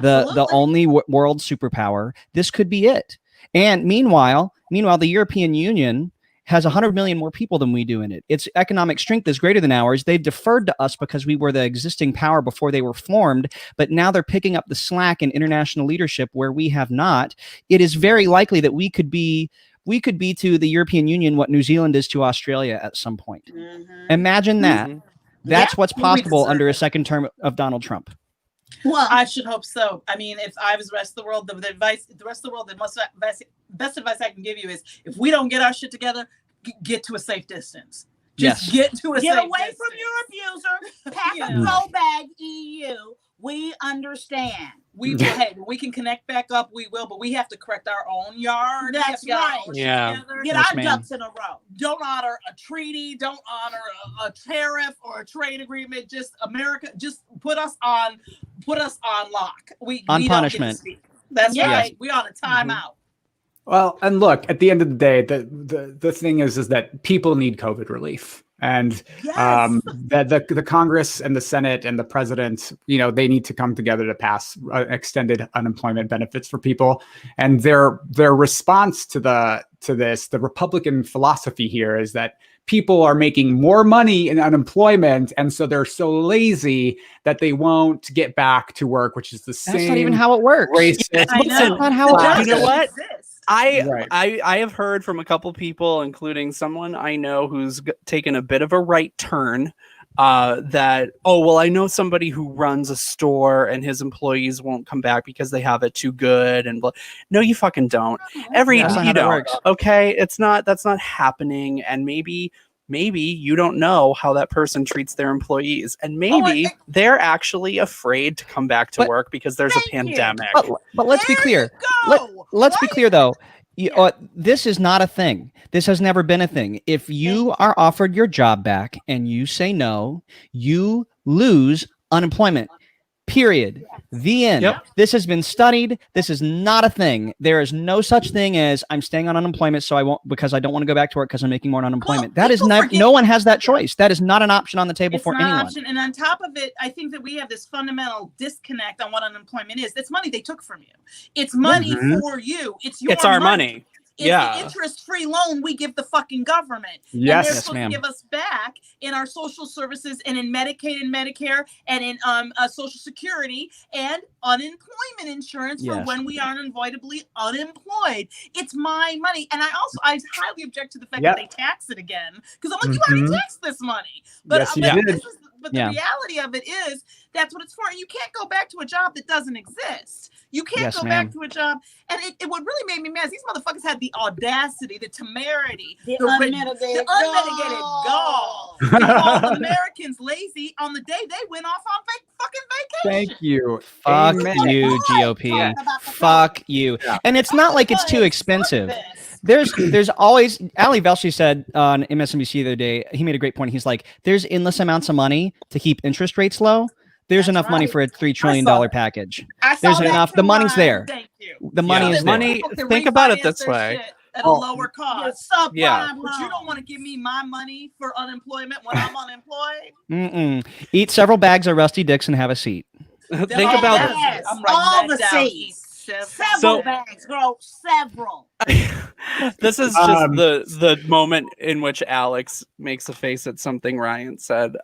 the only world superpower. This could be it. And meanwhile, the European Union has 100 million more people than we do in it. Its economic strength is greater than ours. They've deferred to us because we were the existing power before they were formed, but now they're picking up the slack in international leadership where we have not. It is very likely that we could be to the European Union what New Zealand is to Australia at some point. Imagine that. That's what's possible under a second term of Donald Trump. Well, I should hope so. I mean, if I was the rest of the world, the rest of the world, the best advice I can give you is if we don't get our shit together, get to a safe distance. Just get to a safe distance. Get away from your abuser. Pack a go bag, EU. We understand. We will. Hey, when we can connect back up, we will. But we have to correct our own yard. That's right. Get our ducks in a row. Don't honor a treaty. Don't honor a tariff or a trade agreement. Just America. Just put us on lock. We punishment. That's right. We on a timeout. Well, and look, at the end of the day, the thing is that people need COVID relief. And the Congress and the Senate and the president, they need to come together to pass extended unemployment benefits for people. And their response to this, the Republican philosophy here is that people are making more money in unemployment, and so they're so lazy that they won't get back to work, which is the same. That's not even how it works. Racist. That's not how it works. You know what? I have heard from a couple people, including someone I know who's taken a bit of a right turn, that, I know somebody who runs a store and his employees won't come back because they have it too good. And no, you fucking don't. You don't. Okay, that's not happening. And maybe you don't know how that person treats their employees, and maybe they're actually afraid to come back to work because there's a pandemic. But let's be clear. Let's be clear, though. This is not a thing. This has never been a thing. If you are offered your job back and you say no, you lose unemployment. Period. The end. Yep. This has been studied. This is not a thing. There is no such thing as I'm staying on unemployment because I don't want to go back to work because I'm making more on unemployment. That is no one has that choice. That is not an option on the table for anyone. And on top of it, I think that we have this fundamental disconnect on what unemployment is. It's money they took from you. It's money for you. It's our money. It's the interest-free loan we give the fucking government. Yes, and they're supposed to give us back in our social services and in Medicaid and Medicare and in Social Security and unemployment insurance for when we are unavoidably unemployed. It's my money. And I highly object to the fact that they tax it again, because I'm like, you already taxed this money. But the reality of it is that's what it's for. And you can't go back to a job that doesn't exist. You can't go back to a job. And it what really made me mad is these motherfuckers had the audacity, the temerity, the unmitigated gall to call Americans lazy on the day they went off on fucking vacation. Thank you. Fuck you, GOP. Fuck you. Yeah. And it's not like it's too expensive. There's always, Ali Velshi said on MSNBC the other day, he made a great point. He's like, there's endless amounts of money to keep interest rates low. There's enough money for a $3 trillion package. There's enough. The money's there. Thank you. The money is there. Money. Think about it this way. at a lower cost. Yeah. But you don't want to give me my money for unemployment when I'm unemployed. Eat several bags of Rusty Dicks and have a seat. Think about it. Yes, I'm all writing the that down. seats. Several bags, girl. Several. This is just the moment in which Alex makes a face at something Ryan said.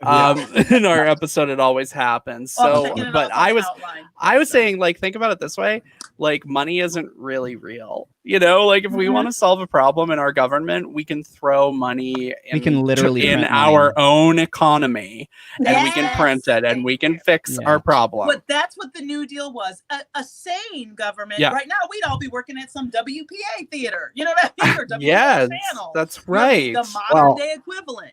In our episode, it always happens. So, but I was saying, like, think about it this way: like, money isn't really real. You know, like if we want to solve a problem in our government, we can throw money We can literally in print our money. own economy, and we can print it, and we can fix our problem. But that's what the New Deal was. A sane government. Yeah. Right now, we'd all be working at some WPA theater. You know what I mean? Or WPA Yes, channel. that's right. The modern day equivalent.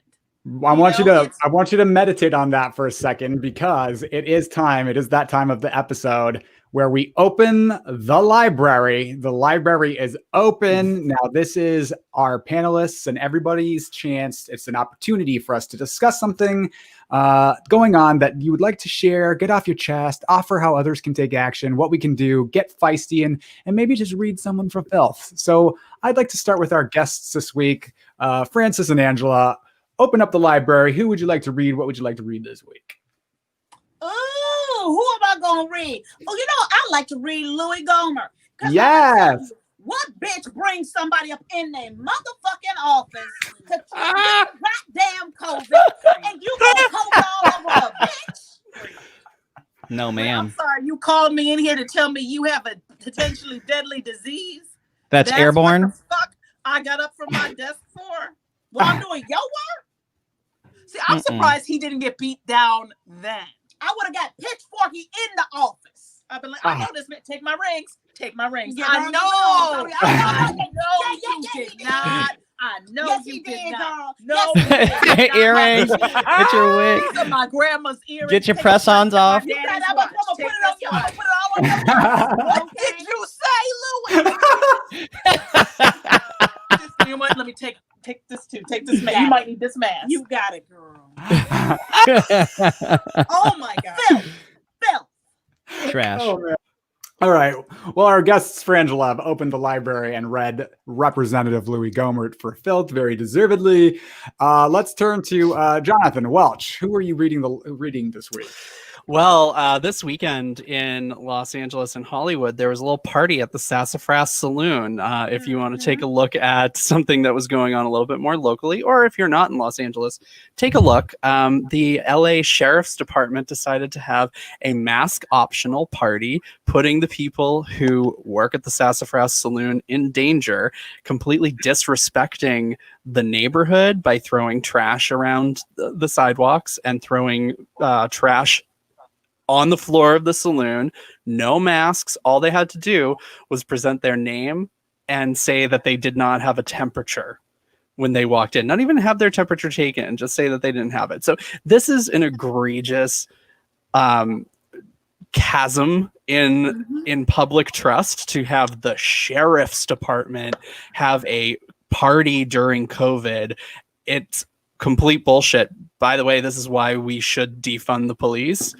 I want you to meditate on that for a second, because it is that time of the episode where we open the library. The library is open. Now, this is our panelists and everybody's chance. It's an opportunity for us to discuss something going on that you would like to share, get off your chest, offer how others can take action, what we can do, get feisty, and maybe just read someone for filth. So I'd like to start with our guests this week, Francis and Angela. Open up the library. Who would you like to read? What would you like to read this week? Ooh, who am I gonna read? Oh, you know, I like to read Louis Gomer. Yes. What bitch brings somebody up in their motherfucking office to keep goddamn COVID, and you gonna COVID all over a bitch? No, ma'am. I'm sorry, you called me in here to tell me you have a potentially deadly disease. That's airborne. What the fuck I got up from my desk for? Well, I'm doing your work. See, I'm surprised he didn't get beat down then. I would have got pitchforky in the office. I've been like, I know this man. Take my rings. Take my rings. Yeah, I know. I know you did not. I know Yes, you he did did, not. girl. No. Yes, Earrings. Get your wig. These are my grandma's earrings. Get your press-ons off. You said I'm gonna put it on you. I'm gonna put it all on you. What did you say, Louis? You might let me take this too. Take this mask. You might need this mask. You got it, girl. Oh my God. Phil. Trash. Oh, man. All right. Well, our guests, Frangela, have opened the library and read Representative Louis Gohmert for filth very deservedly. Let's turn to Jonathan Welch. Who are you reading this week? Well, this weekend in Los Angeles and Hollywood, there was a little party at the Sassafras Saloon. If you want to take a look at something that was going on a little bit more locally, or if you're not in Los Angeles, take a look. The LA Sheriff's Department decided to have a mask optional party, putting the people who work at the Sassafras Saloon in danger, completely disrespecting the neighborhood by throwing trash around the sidewalks and throwing trash on the floor of the saloon. No masks. All they had to do was present their name and say that they did not have a temperature when they walked in. Not even have their temperature taken, just say that they didn't have it. So this is an egregious chasm in public trust, to have the sheriff's department have a party during COVID. It's complete bullshit. By the way, this is why we should defund the police.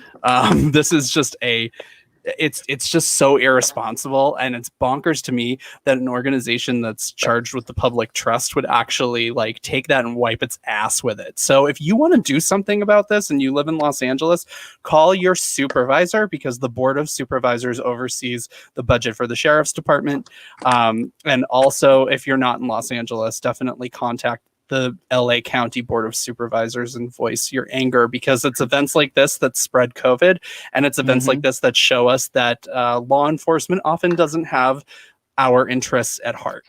This is just it's just so irresponsible, and it's bonkers to me that an organization that's charged with the public trust would actually like take that and wipe its ass with it. So if you want to do something about this and you live in Los Angeles, call your supervisor, because the Board of Supervisors oversees the budget for the Sheriff's Department. And also, if you're not in Los Angeles, definitely contact the LA County Board of Supervisors and voice your anger, because it's events like this that spread COVID, and it's events like this that show us that law enforcement often doesn't have our interests at heart.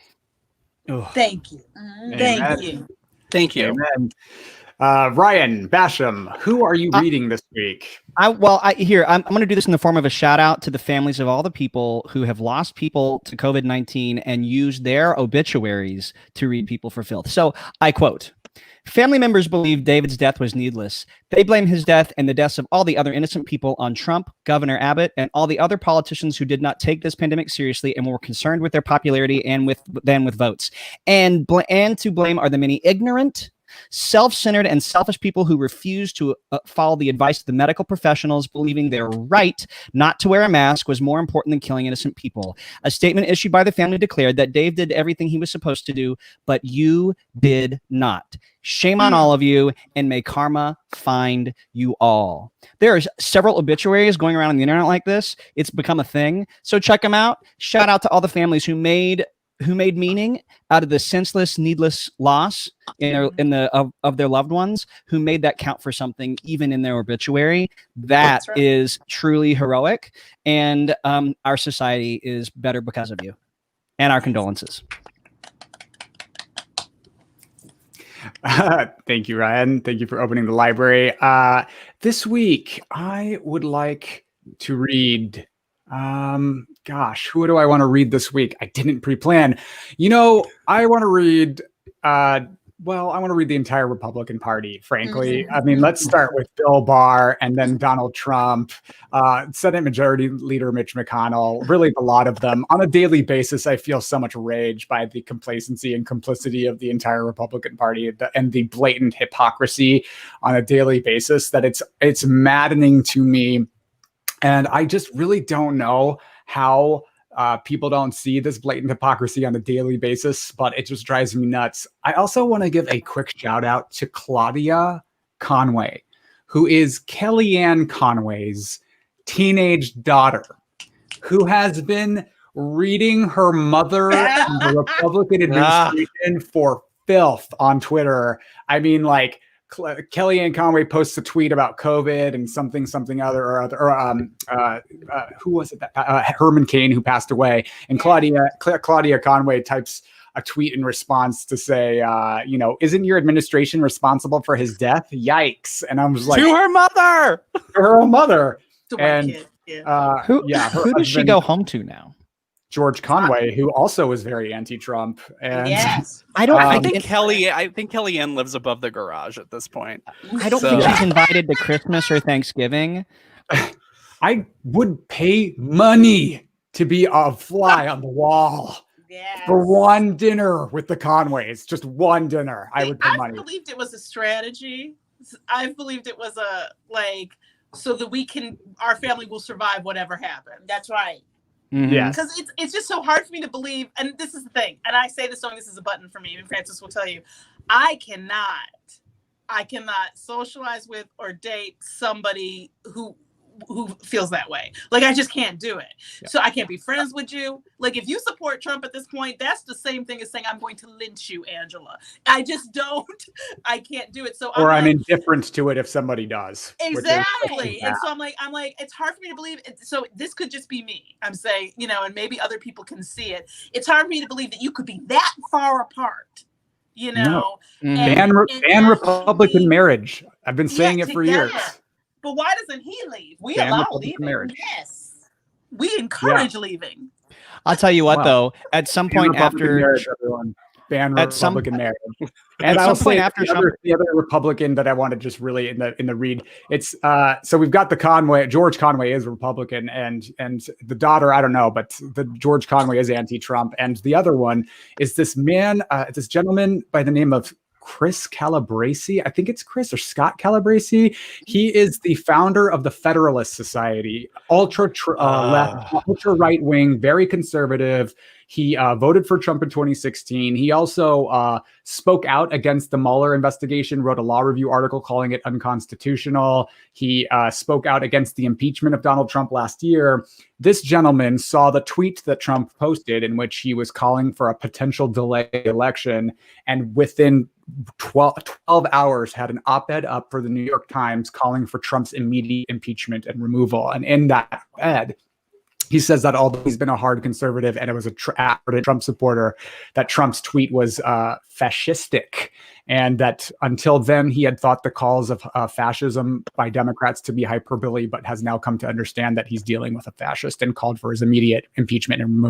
Thank you. Thank you. Thank you. Amen. Ryan Basham, who are you reading this week? I'm going to do this in the form of a shout out to the families of all the people who have lost people to COVID-19 and used their obituaries to read people for filth. So I quote, "Family members believe David's death was needless. They blame his death and the deaths of all the other innocent people on Trump, Governor Abbott, and all the other politicians who did not take this pandemic seriously and were concerned with their popularity and with votes. And to blame are the many ignorant, Self-centered and selfish people who refuse to follow the advice of the medical professionals, believing their right not to wear a mask was more important than killing innocent people. A statement issued by the family declared that Dave did everything he was supposed to do, but you did not. Shame on all of you, and may karma find you all. There are several obituaries going around on the internet like this. It's become a thing. So check them out. Shout out to all the families who made meaning out of the senseless, needless loss of their loved ones, who made that count for something, even in their obituary. That is truly heroic, and our society is better because of you. And our condolences. Thank you, Ryan. Thank you for opening the library. This week, I would like to read. Gosh, who do I want to read this week? I didn't pre-plan. I want to read. I want to read the entire Republican Party, frankly. I mean, let's start with Bill Barr and then Donald Trump, Senate Majority Leader Mitch McConnell, really a lot of them. On a daily basis, I feel so much rage by the complacency and complicity of the entire Republican Party and the blatant hypocrisy on a daily basis that it's maddening to me. And I just really don't know how people don't see this blatant hypocrisy on a daily basis, but it just drives me nuts. I also want to give a quick shout out to Claudia Conway, who is Kellyanne Conway's teenage daughter, who has been reading her mother and the Republican administration for filth on Twitter. I mean, like, Kellyanne Conway posts a tweet about COVID and something other, who was it? Herman Cain, who passed away. And Claudia Conway types a tweet in response to say, isn't your administration responsible for his death? Yikes. And I was like, to her mother. Her own mother. And who does she go home to now? George Conway, who also was very anti-Trump. And I think Kellyanne lives above the garage at this point. I don't think she's invited to Christmas or Thanksgiving. I would pay money to be a fly on the wall for one dinner with the Conways. Just one dinner. I would pay money. I believed it was a strategy. I believed it was so that our family will survive whatever happens. That's right. Mm-hmm. Yes. Because it's just so hard for me to believe, and this is the thing, and I say this song, this is a button for me, and Francis will tell you, I cannot socialize with or date somebody who feels that way. Like, I just can't do it. Yeah. So I can't be friends with you. Like, if you support Trump at this point, that's the same thing as saying I'm going to lynch you, Angela. I can't do it. So I'm indifferent to it if somebody does. Exactly. And so I'm like, it's hard for me to believe it. So this could just be me. I'm saying, and maybe other people can see it. It's hard for me to believe that you could be that far apart. No. Ban Republican marriage. I've been saying it for years. But why doesn't he leave? We allow leaving. Marriage. Yes. We encourage leaving. I'll tell you what, though, at some point after marriage, everyone. Ban Republican marriage. And at some point after the other Republican that I want to just really in the read, it's so we've got the Conway. George Conway is a Republican, and the daughter, I don't know, but the George Conway is anti-Trump, and the other one is this man, this gentleman by the name of Chris Calabresi. I think it's Chris or Scott Calabresi. He is the founder of the Federalist Society, ultra left, ultra right wing, very conservative. He voted for Trump in 2016. He also spoke out against the Mueller investigation, wrote a law review article calling it unconstitutional. He spoke out against the impeachment of Donald Trump last year. This gentleman saw the tweet that Trump posted in which he was calling for a potential delay election, and within 12 hours had an op-ed up for the New York Times calling for Trump's immediate impeachment and removal. And in that ed, he says that although he's been a hard conservative and it was a Trump supporter, that Trump's tweet was fascistic, and that until then he had thought the calls of fascism by Democrats to be hyperbole, but has now come to understand that he's dealing with a fascist and called for his immediate impeachment and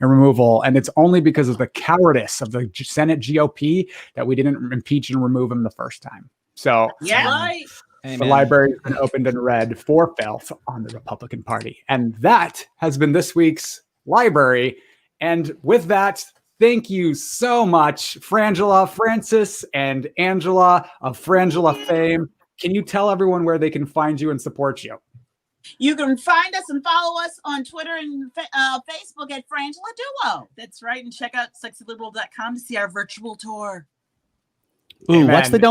removal. And it's only because of the cowardice of the Senate GOP that we didn't impeach and remove him the first time. So right. The library has been opened and read for filth on the Republican Party. And that has been this week's library. And with that, Thank you so much, Frangela, Francis, and Angela of Frangela fame. Can you tell everyone where they can find you and support you? You can find us and follow us on Twitter and Facebook at Frangela Duo. That's right. And check out sexyliberal.com to see our virtual tour. Ooh, Amen.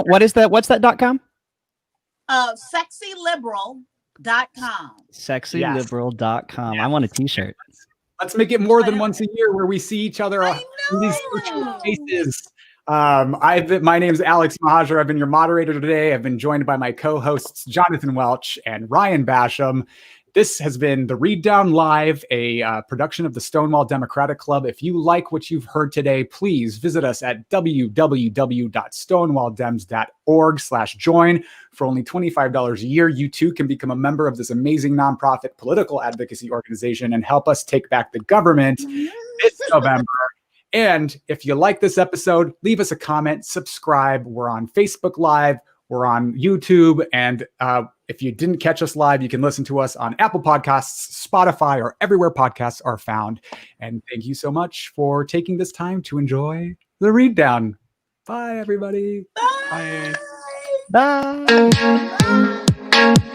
what is that? What's that .com? Sexyliberal.com. Sexyliberal.com. Yes. I want a t-shirt. Let's make it more than once a year where we see each other in these virtual spaces. My name is Alex Mohajer. I've been your moderator today. I've been joined by my co-hosts Jonathan Welch and Ryan Basham. This has been the Read Down Live, a production of the Stonewall Democratic Club. If you like what you've heard today, please visit us at www.stonewalldems.org/join. For only $25 a year, you too can become a member of this amazing nonprofit political advocacy organization and help us take back the government this November. And if you like this episode, leave us a comment, subscribe. We're on Facebook Live. We're on YouTube. And if you didn't catch us live, you can listen to us on Apple Podcasts, Spotify, or everywhere podcasts are found. And thank you so much for taking this time to enjoy the Read Down. Bye, everybody. Bye. Bye. Bye.